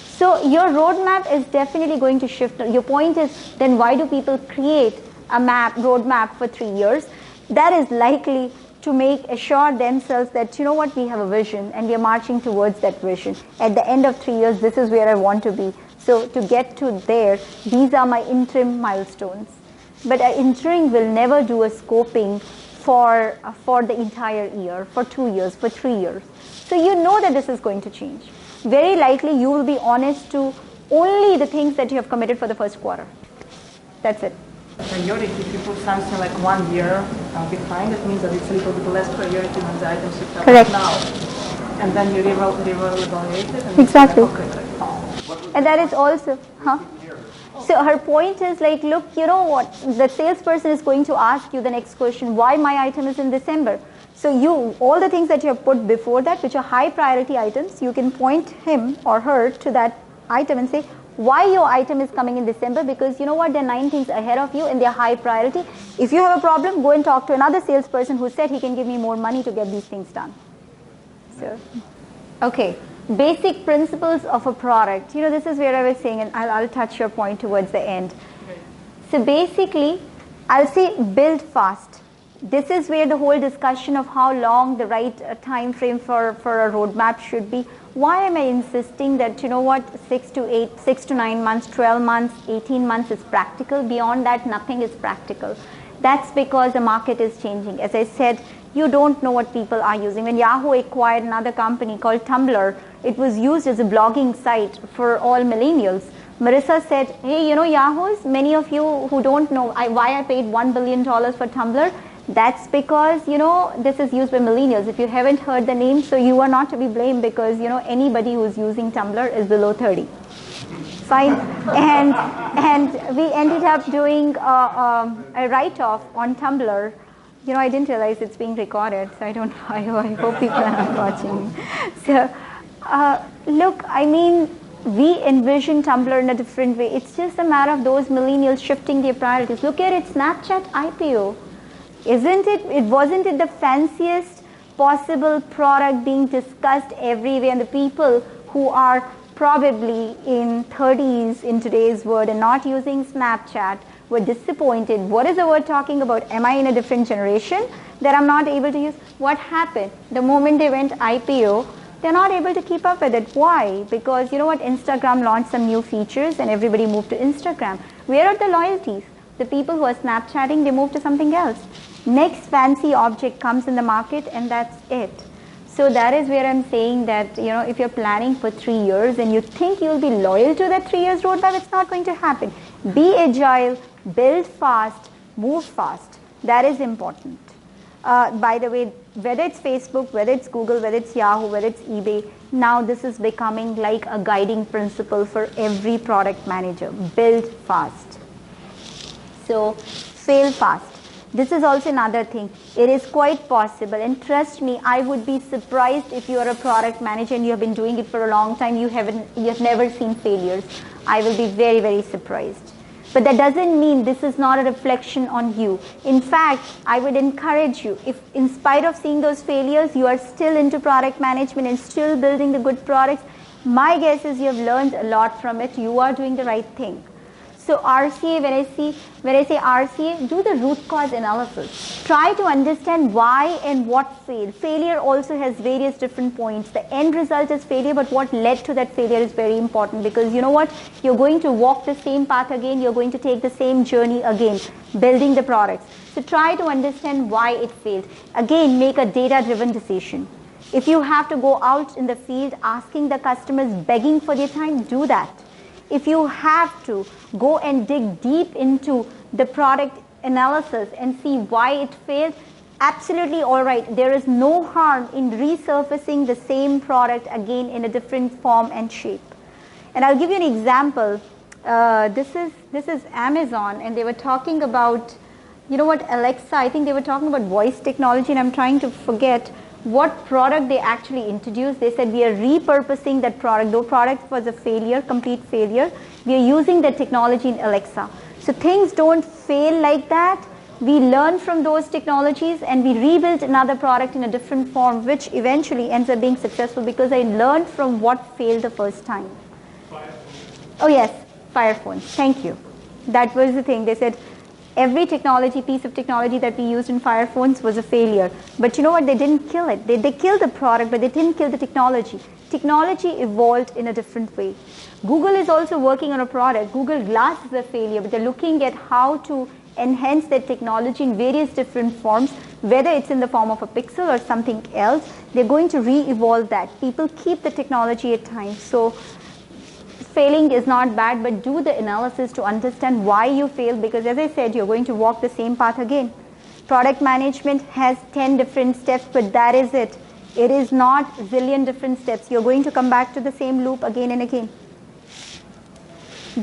So your roadmap is definitely going to shift. Your point is, then why do people create a roadmap for 3 years? That is likely to make assure themselves that, you know what, we have a vision and we are marching towards that vision. At the end of 3 years, this is where I want to be. So to get to there, these are my interim milestones. But an interim will never do a scoping for the entire year, for 2 years, for 3 years. So you know that this is going to change. Very likely you will be honest to only the things that you have committed for the first quarter. That's it. Priority, if you put something like 1 year behind, it means that it's a little bit less priority than the items you have Correct. now. And then you evaluate it. And Exactly. Like, okay. And that is also, So her point is like, look, you know what, the salesperson is going to ask you the next question, why my item is in December? So all the things that you have put before that, which are high priority items, you can point him or her to that item and say, why your item is coming in December, because you know what, there are 9 things ahead of you and they are high priority. If you have a problem, go and talk to another salesperson who said he can give me more money to get these things done. So, okay, basic principles of a product. You know, this is where I was saying, and I'll touch your point towards the end. So basically, I'll say build fast. This is where the whole discussion of how long the right time frame for a roadmap should be. Why am I insisting that, you know what, 6 to 9 months, 12 months, 18 months is practical? Beyond that, nothing is practical. That's because the market is changing. As I said, you don't know what people are using. When Yahoo acquired another company called Tumblr, it was used as a blogging site for all millennials. Marissa said, hey, you know, Yahoo's, many of you who don't know why I paid $1 billion for Tumblr, that's because, you know, this is used by millennials. If you haven't heard the name, so you are not to be blamed, because, you know, anybody who's using Tumblr is below 30. fine. And we ended up doing a write-off on Tumblr. You know, I didn't realize it's being recorded, so I hope people are not watching. So, look, I mean, we envision Tumblr in a different way. It's just a matter of those millennials shifting their priorities. Look at it, Snapchat IPO. Wasn't it the fanciest possible product being discussed everywhere, and the people who are probably in 30s in today's world and not using Snapchat were disappointed. What is the word talking about? Am I in a different generation that I'm not able to use? What happened? The moment they went IPO, they're not able to keep up with it. Why? Because you know what? Instagram launched some new features and everybody moved to Instagram. Where are the loyalties? The people who are Snapchatting, they move to something else. Next fancy object comes in the market and that's it. So that is where I'm saying that, you know, if you're planning for 3 years and you think you'll be loyal to that 3 years roadmap, it's not going to happen. Be agile, build fast, move fast. That is important. By the way, whether it's Facebook, whether it's Google, whether it's Yahoo, whether it's eBay, now this is becoming like a guiding principle for every product manager. Build fast. So fail fast. This is also another thing. It is quite possible, and trust me, I would be surprised if you are a product manager and you have been doing it for a long time, you have never seen failures. I will be very, very surprised. But that doesn't mean this is not a reflection on you. In fact, I would encourage you, if in spite of seeing those failures, you are still into product management and still building the good products, my guess is you have learned a lot from it. You are doing the right thing. So RCA, when I say RCA, do the root cause analysis. Try to understand why and what failed. Failure also has various different points. The end result is failure, but what led to that failure is very important, because you know what? You're going to walk the same path again. You're going to take the same journey again, building the products. So try to understand why it failed. Again, make a data-driven decision. If you have to go out in the field asking the customers, begging for their time, do that. If you have to go and dig deep into the product analysis and see why it failed, absolutely all right. There is no harm in resurfacing the same product again in a different form and shape. And I'll give you an example. This is Amazon, and they were talking about, you know what, Alexa. I think they were talking about voice technology, and I'm trying to forget what product they actually introduced. They said we are repurposing that product. Though product was a failure, complete failure, we are using the technology in Alexa. So things don't fail like that. We learn from those technologies and we rebuild another product in a different form, which eventually ends up being successful because I learned from what failed the first time. Oh yes, Fire phones. Thank you. That was the thing. They said every piece of technology that we used in Fire phones was a failure. But you know what? They didn't kill it. They killed the product, but they didn't kill the technology. Technology evolved in a different way. Google is also working on a product. Google Glass is a failure, but they're looking at how to enhance their technology in various different forms, whether it's in the form of a pixel or something else. They're going to re-evolve that. People keep the technology at times. So failing is not bad, but do the analysis to understand why you failed, because as I said, you're going to walk the same path again. Product management has 10 different steps, but that is it. It is not a zillion different steps. You're going to come back to the same loop again and again.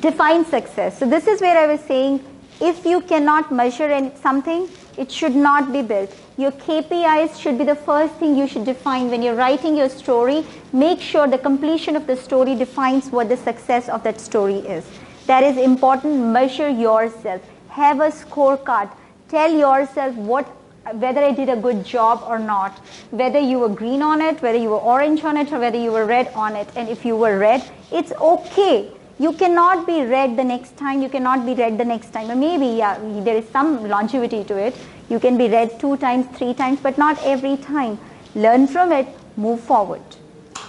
Define success. So this is where I was saying, if you cannot measure something, it should not be built. Your KPIs should be the first thing you should define. When you're writing your story, make sure the completion of the story defines what the success of that story is. That is important. Measure yourself. Have a scorecard. Tell yourself whether I did a good job or not, whether you were green on it, whether you were orange on it, or whether you were red on it. And if you were red, it's okay. You cannot be red the next time. You cannot be red the next time. Or maybe there is some longevity to it. You can be red 2 times, 3 times, but not every time. Learn from it, move forward.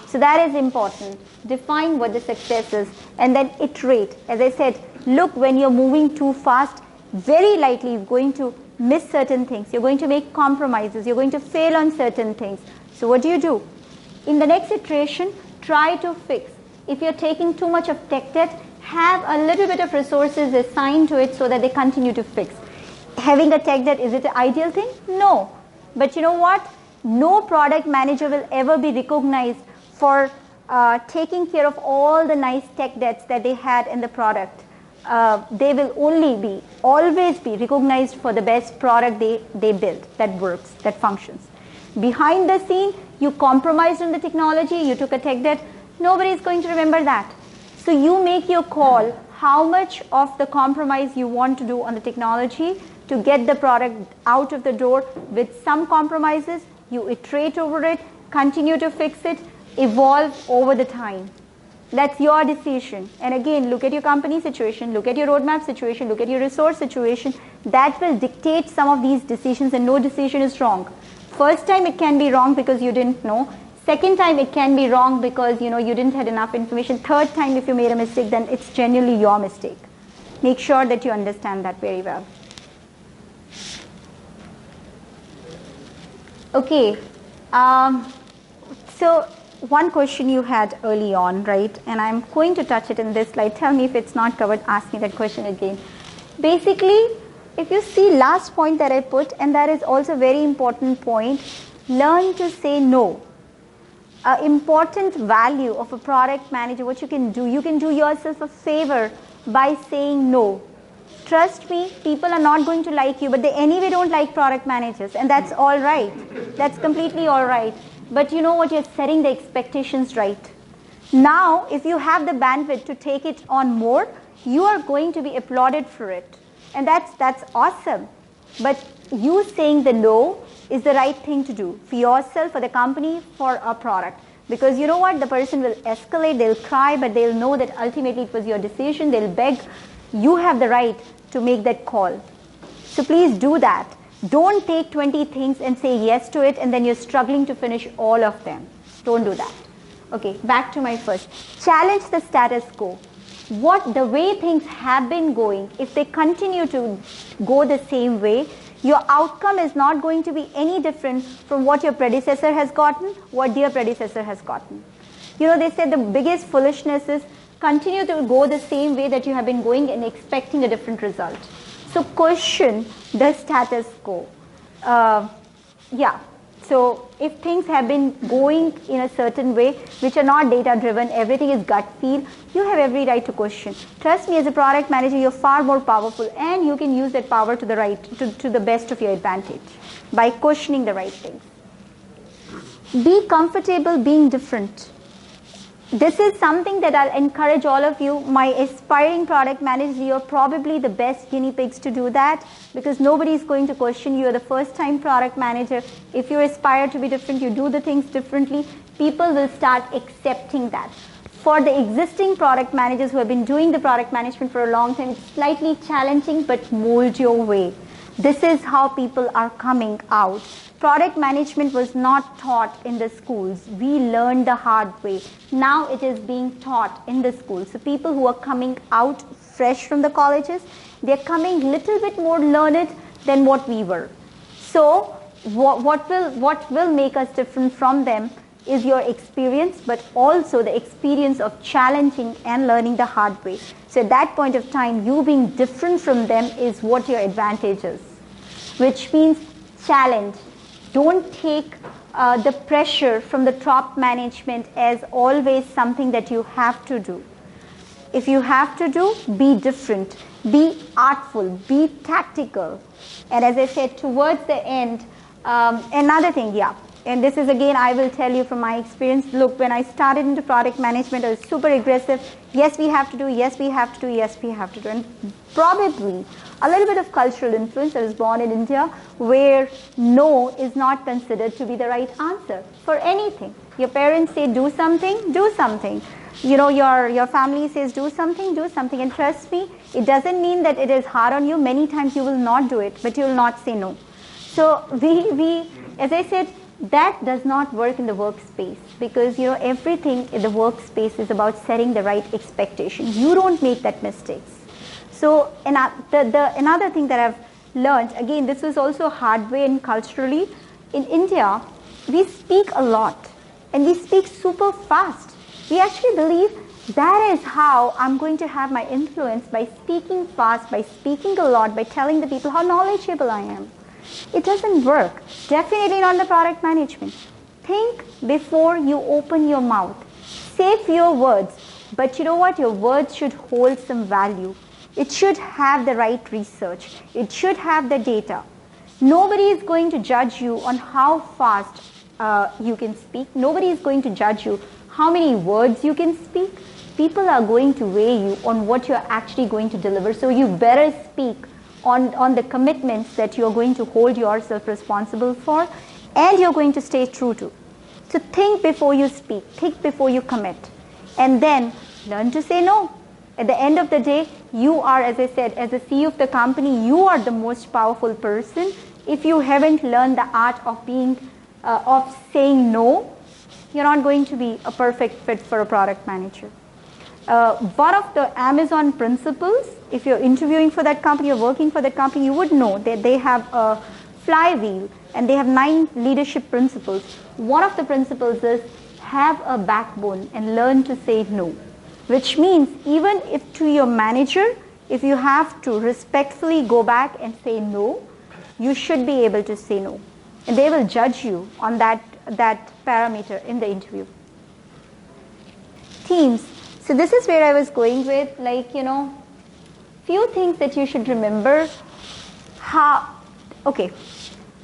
So that is important. Define what the success is and then iterate. As I said, look, when you're moving too fast, very likely you're going to miss certain things. You're going to make compromises. You're going to fail on certain things. So what do? In the next iteration, try to fix. If you're taking too much of tech debt, have a little bit of resources assigned to it so that they continue to fix. Having a tech debt, is it an ideal thing? No. But you know what? No product manager will ever be recognized for taking care of all the nice tech debts that they had in the product, they will always be recognized for the best product they built that works, that functions. Behind the scene, you compromised on the technology, you took a tech debt, nobody is going to remember that. So you make your call how much of the compromise you want to do on the technology to get the product out of the door. With some compromises, you iterate over it, continue to fix it, evolve over the time. That's your decision. And again, look at your company situation, look at your roadmap situation, look at your resource situation. That will dictate some of these decisions, and no decision is wrong. First time it can be wrong because you didn't know. Second time it can be wrong because you didn't have enough information. Third time if you made a mistake, then it's genuinely your mistake. Make sure that you understand that very well. Okay. So one question you had early on, right? And I'm going to touch it in this slide. Tell me if it's not covered. Ask me that question again. Basically, if you see last point that I put, and that is also a very important point, learn to say no. Important value of a product manager, what you can do yourself a favor by saying no. Trust me, people are not going to like you, but they anyway don't like product managers, and that's all right. That's completely all right. But you know what, you're setting the expectations right. Now, if you have the bandwidth to take it on more, you are going to be applauded for it. And that's awesome. But you saying the no is the right thing to do for yourself, for the company, for a product. Because you know what, the person will escalate, they'll cry, but they'll know that ultimately it was your decision, they'll beg. You have the right to make that call. So please do that. Don't take 20 things and say yes to it and then you're struggling to finish all of them. Don't do that. Okay, back to my first. Challenge the status quo. The way things have been going, if they continue to go the same way, your outcome is not going to be any different from what your predecessor has gotten, what their predecessor has gotten. They said the biggest foolishness is continue to go the same way that you have been going and expecting a different result. So question the status quo. So if things have been going in a certain way, which are not data driven, everything is gut feel, you have every right to question. Trust me, as a product manager, you're far more powerful, and you can use that power to the best of your advantage by questioning the right things. Be comfortable being different. This is something that I'll encourage all of you, my aspiring product managers. You're probably the best guinea pigs to do that, because nobody is going to question you. You're the first time product manager. If you aspire to be different, you do the things differently, people will start accepting that. For the existing product managers who have been doing the product management for a long time, it's slightly challenging, but mold your way. This is how people are coming out. Product management was not taught in the schools. We learned the hard way. Now it is being taught in the schools. So people who are coming out fresh from the colleges, they're coming little bit more learned than what we were. So what will make us different from them is your experience, but also the experience of challenging and learning the hard way. So at that point of time, you being different from them is what your advantage is, which means challenge. Don't take the pressure from the top management as always something that you have to do. If you have to do, be different, be artful, be tactical. And as I said, towards the end, another thing, and this is again, I will tell you from my experience. Look, when I started into product management, I was super aggressive. Yes, we have to do, yes, we have to do, yes, we have to do. And probably a little bit of cultural influence. I was born in India, where no is not considered to be the right answer for anything. Your parents say do something, do something. Your family says do something, do something. And trust me, it doesn't mean that it is hard on you. Many times you will not do it, but you will not say no. So we as I said, that does not work in the workspace, because everything in the workspace is about setting the right expectation. You don't make that mistakes. So another thing that I've learned, again, this was also hard way and culturally, in India, we speak a lot and we speak super fast. We actually believe that is how I'm going to have my influence, by speaking fast, by speaking a lot, by telling the people how knowledgeable I am. It doesn't work. Definitely not in the product management. Think before you open your mouth. Say fewer words, but you know what? Your words should hold some value. It should have the right research. It should have the data. Nobody is going to judge you on how fast you can speak. Nobody is going to judge you how many words you can speak. People are going to weigh you on what you're actually going to deliver. So you better speak on the commitments that you're going to hold yourself responsible for, and you're going to stay true to. So think before you speak, think before you commit, and then learn to say no. At the end of the day, you are, as I said, as the CEO of the company, you are the most powerful person. If you haven't learned the art of saying no, you're not going to be a perfect fit for a product manager. One of the Amazon principles, if you're interviewing for that company, you're working for that company, you would know that they have a flywheel and they have 9 leadership principles. One of the principles is have a backbone and learn to say no, which means even if to your manager, if you have to respectfully go back and say no, you should be able to say no. And they will judge you on that parameter in the interview. Teams. So this is where I was going with, few things that you should remember.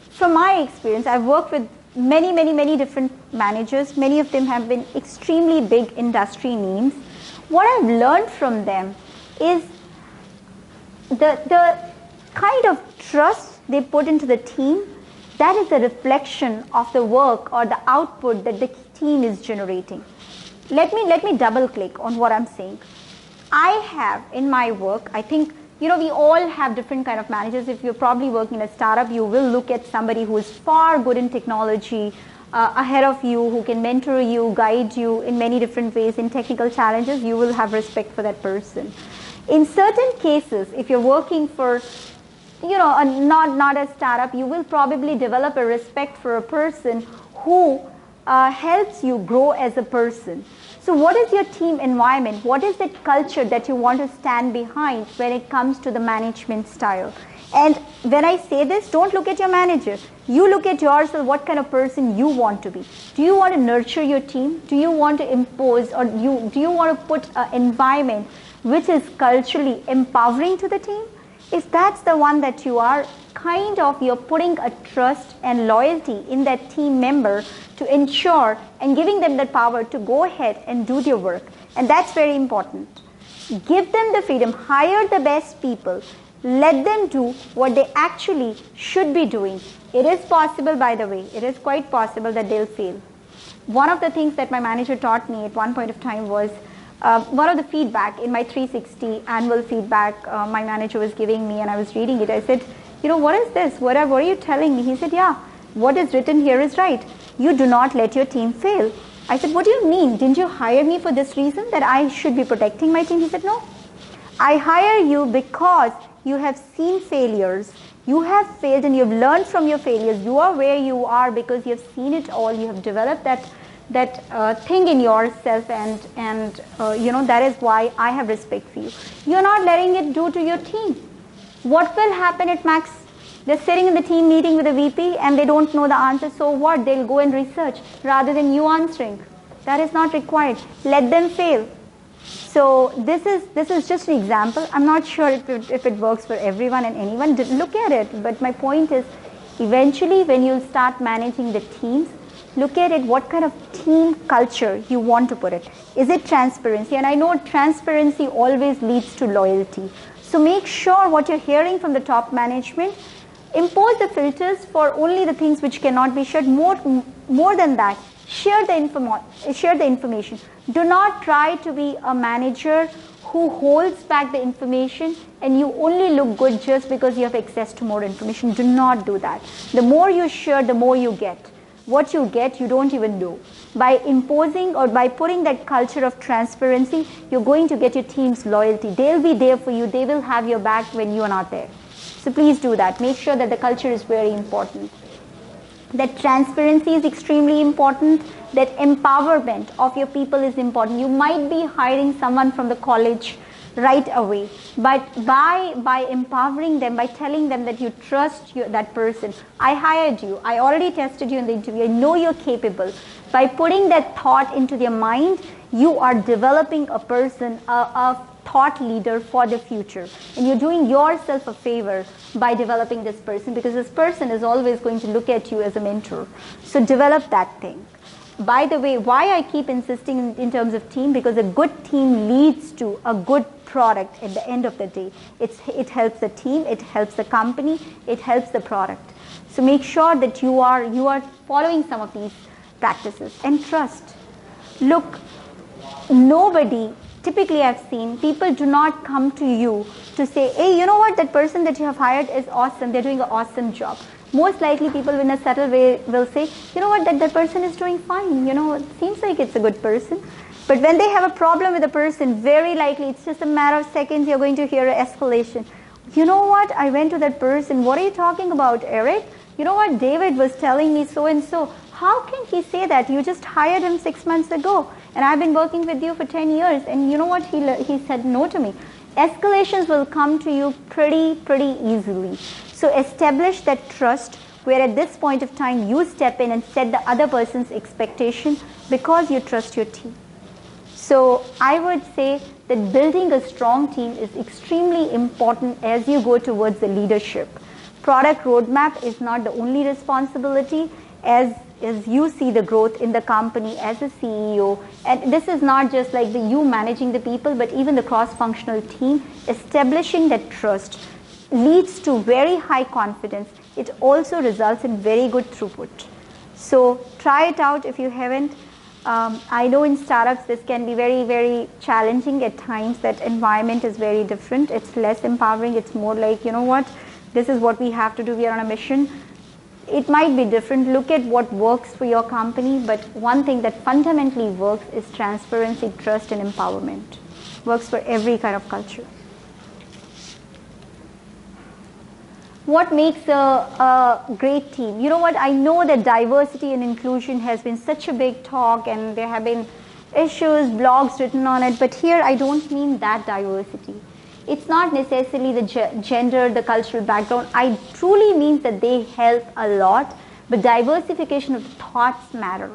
From my experience, I've worked with many different managers. Many of them have been extremely big industry names. What I've learned from them is the kind of trust they put into the team, that is a reflection of the work or the output that the team is generating. Let me double click on what I'm saying. I have in my work, I think, we all have different kind of managers. If you're probably working in a startup, you will look at somebody who is far good in technology, ahead of you, who can mentor you, guide you in many different ways in technical challenges. You will have respect for that person. In certain cases, if you're working for not a startup, you will probably develop a respect for a person who helps you grow as a person. So what is your team environment? What is that culture that you want to stand behind when it comes to the management style? And when I say this, don't look at your manager. You look at yourself, what kind of person you want to be. Do you want to nurture your team? Do you want to impose, or do you want to put an environment which is culturally empowering to the team? If that's the one that you are, you're putting a trust and loyalty in that team member to ensure and giving them the power to go ahead and do their work. And that's very important. Give them the freedom, hire the best people, let them do what they actually should be doing. It is possible, by the way, it is quite possible that they'll fail. One of the things that my manager taught me at one point of time was, one of the feedback in my 360 annual feedback my manager was giving me, and I was reading it. I said, what is this? What are you telling me? He said, yeah, what is written here is right. You do not let your team fail. I said, what do you mean? Didn't you hire me for this reason, that I should be protecting my team? He said, no. I hire you because you have seen failures. You have failed and you have learned from your failures. You are where you are because you have seen it all. You have developed that thing in yourself, and that is why I have respect for you. You're not letting it do to your team. What will happen at Max? They're sitting in the team meeting with a VP and they don't know the answer. So what? They'll go and research rather than you answering. That is not required. Let them fail. So this is just an example. I'm not sure if it works for everyone and anyone. Look at it. But my point is, eventually when you start managing the teams, look at it, what kind of team culture you want to put it. Is it transparency? And I know transparency always leads to loyalty. So make sure what you're hearing from the top management, impose the filters for only the things which cannot be shared. More than that, share the information. Do not try to be a manager who holds back the information and you only look good just because you have access to more information. Do not do that. The more you share, the more you get. What you get, you don't even know. By imposing or by putting that culture of transparency, you're going to get your team's loyalty. They'll be there for you. They will have your back when you are not there. So please do that. Make sure that the culture is very important. That transparency is extremely important. That empowerment of your people is important. You might be hiring someone from the college right away, but by empowering them, by telling them that you trust that person. I hired you. I already tested you in the interview. I know you're capable. By putting that thought into their mind, you are developing a person, a thought leader for the future. And you're doing yourself a favor by developing this person, because this person is always going to look at you as a mentor. So develop that thing. By the way, why I keep insisting in terms of team, because a good team leads to a good product at the end of the day. It helps the team, it helps the company, it helps the product. So make sure that you are following some of these practices. And trust. Look, nobody, typically I've seen, people do not come to you to say, hey, you know what, that person that you have hired is awesome, they're doing an awesome job. Most likely people in a subtle way will say, you know what, that person is doing fine, it seems like it's a good person. But when they have a problem with a person, very likely it's just a matter of seconds, you're going to hear an escalation. You know what, I went to that person, what are you talking about, Eric? You know what, David was telling me so and so. How can he say that? You just hired him 6 months ago, and I've been working with you for 10 years, and you know what, he said no to me. Escalations will come to you pretty easily. So establish that trust, where at this point of time you step in and set the other person's expectation because you trust your team. So I would say that building a strong team is extremely important as you go towards the leadership. Product roadmap is not the only responsibility as you see the growth in the company as a CEO. And this is not just like you managing the people, but even the cross-functional team. Establishing that trust leads to very high confidence. It also results in very good throughput. So try it out if you haven't. I know in startups this can be very challenging at times. That environment is very different. It's less empowering. It's more like, you know what, this is what we have to do. We are on a mission. It might be different. Look at what works for your company, but one thing that fundamentally works is transparency, trust, and empowerment. Works for every kind of culture. What makes a great team? You know what, I know that diversity and inclusion has been such a big talk, and there have been issues, blogs written on it, but here I don't mean that diversity. It's not necessarily the gender, the cultural background. I truly mean that they help a lot, but diversification of thoughts matter.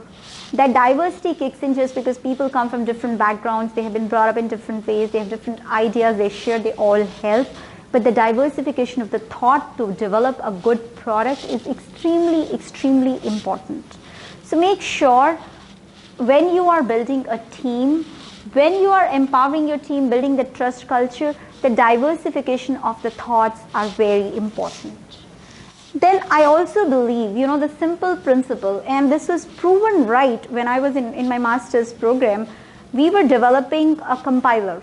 That diversity kicks in just because people come from different backgrounds, they have been brought up in different ways, they have different ideas, they share, they all help. But the diversification of the thought to develop a good product is extremely important. So make sure when you are building a team, when you are empowering your team, building the trust culture, the diversification of the thoughts are very important. Then I also believe, the simple principle, and this was proven right when I was in my master's program. We were developing a compiler,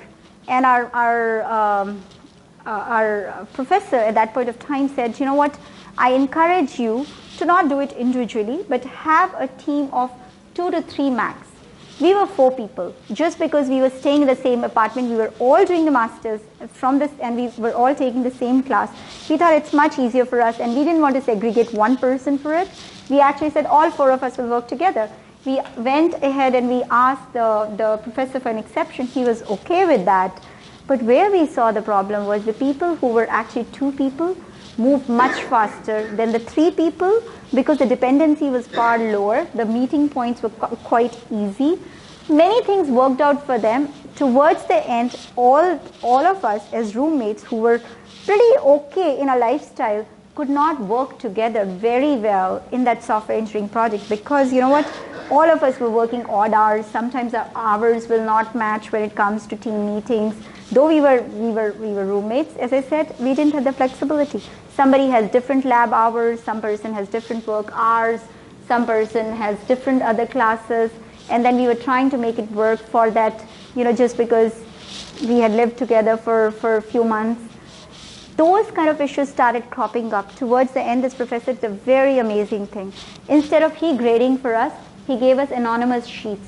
and our professor at that point of time said, you know what, I encourage you to not do it individually, but have a team of 2 to 3 max. We were 4 people. Just because we were staying in the same apartment, we were all doing the masters from this, and we were all taking the same class. We thought it's much easier for us, and we didn't want to segregate one person for it. We actually said all 4 of us will work together. We went ahead and we asked the professor for an exception. He was okay with that. But where we saw the problem was the people who were actually 2 people moved much faster than the 3 people, because the dependency was far lower. The meeting points were quite easy. Many things worked out for them. Towards the end, all of us as roommates who were pretty okay in a lifestyle could not work together very well in that software engineering project, because you know what, all of us were working odd hours. Sometimes our hours will not match when it comes to team meetings. Though we were roommates, as I said, we didn't have the flexibility. Somebody has different lab hours, some person has different work hours, some person has different other classes, and then we were trying to make it work for that, just because we had lived together for a few months. Those kind of issues started cropping up. Towards the end, this professor did a very amazing thing. Instead of he grading for us, he gave us anonymous sheets.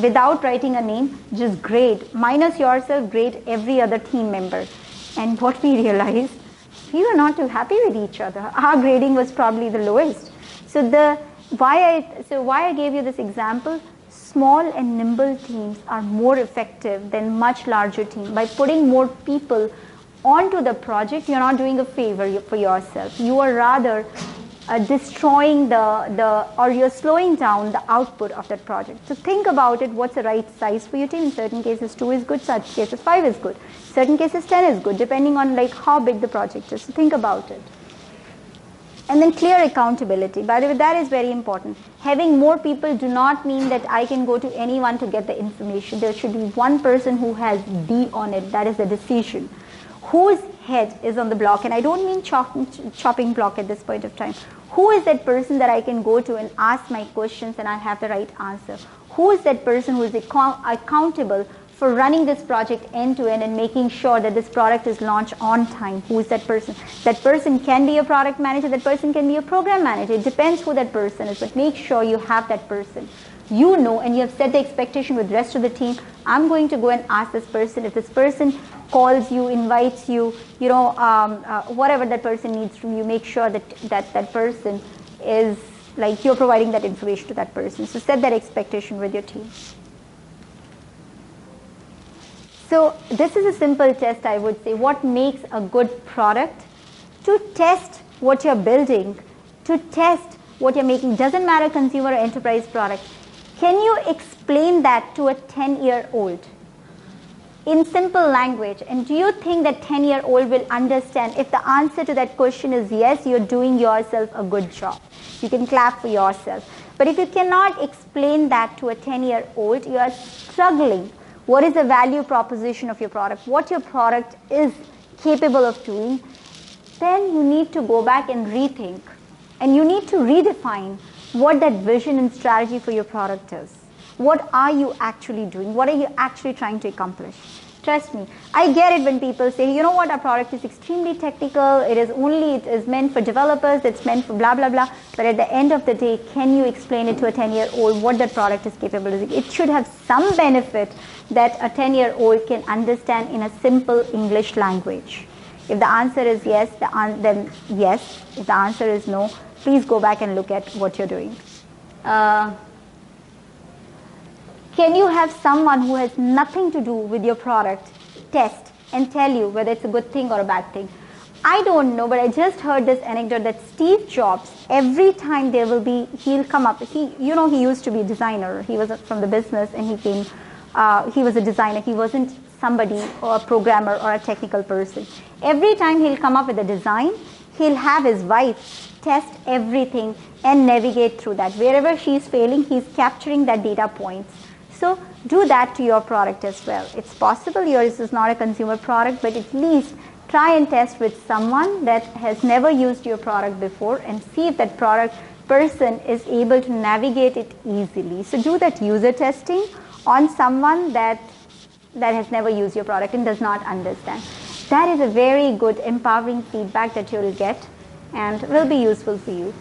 Without writing a name, just grade. Minus yourself, grade every other team member. And what we realized, we were not too happy with each other. Our grading was probably the lowest. So why I gave you this example, small and nimble teams are more effective than much larger teams. By putting more people onto the project, you're not doing a favor for yourself. You are rather destroying or you're slowing down the output of that project. So think about it, what's the right size for your team. In certain cases 2 is good, certain cases 5 is good, certain cases 10 is good, depending on like how big the project is. So think about it. And then clear accountability. By the way, that is very important. Having more people do not mean that I can go to anyone to get the information. There should be one person who has D on it, that is the decision. Whose head is on the block? And I don't mean chopping block at this point of time. Who is that person that I can go to and ask my questions and I have the right answer? Who is that person who is accountable for running this project end to end and making sure that this product is launched on time? Who is that person? That person can be a product manager, that person can be a program manager. It depends who that person is, but make sure you have that person. You know, and you have set the expectation with the rest of the team. I'm going to go and ask this person. If this person calls you, invites you, whatever that person needs from you, make sure that person is like you're providing that information to that person. So set that expectation with your team. So this is a simple test, I would say. What makes a good product? To test what you're building, to test what you're making. Doesn't matter consumer or enterprise product. Can you explain that to a 10-year-old in simple language? And do you think that 10-year-old will understand? If the answer to that question is yes, you're doing yourself a good job. You can clap for yourself. But if you cannot explain that to a 10-year-old, you are struggling. What is the value proposition of your product? What your product is capable of doing? Then you need to go back and rethink. And you need to redefine what that vision and strategy for your product is. What are you actually doing? What are you actually trying to accomplish? Trust me, I get it when people say, you know what, our product is extremely technical, it is meant for developers, it's meant for blah, blah, blah. But at the end of the day, can you explain it to a 10-year-old what that product is capable of doing? It should have some benefit that a 10-year-old can understand in a simple English language. If the answer is yes, then yes. If the answer is no, please go back and look at what you're doing. Can you have someone who has nothing to do with your product test and tell you whether it's a good thing or a bad thing? I don't know, but I just heard this anecdote that Steve Jobs, every time he'll come up. He used to be a designer. He was from the business and he was a designer. He wasn't somebody or a programmer or a technical person. Every time he'll come up with a design, he'll have his wife test everything and navigate through that. Wherever she's failing, he's capturing that data points. So do that to your product as well. It's possible yours is not a consumer product, but at least try and test with someone that has never used your product before and see if that person is able to navigate it easily. So do that user testing on someone that has never used your product and does not understand. That is a very good empowering feedback that you will get and will be useful for you.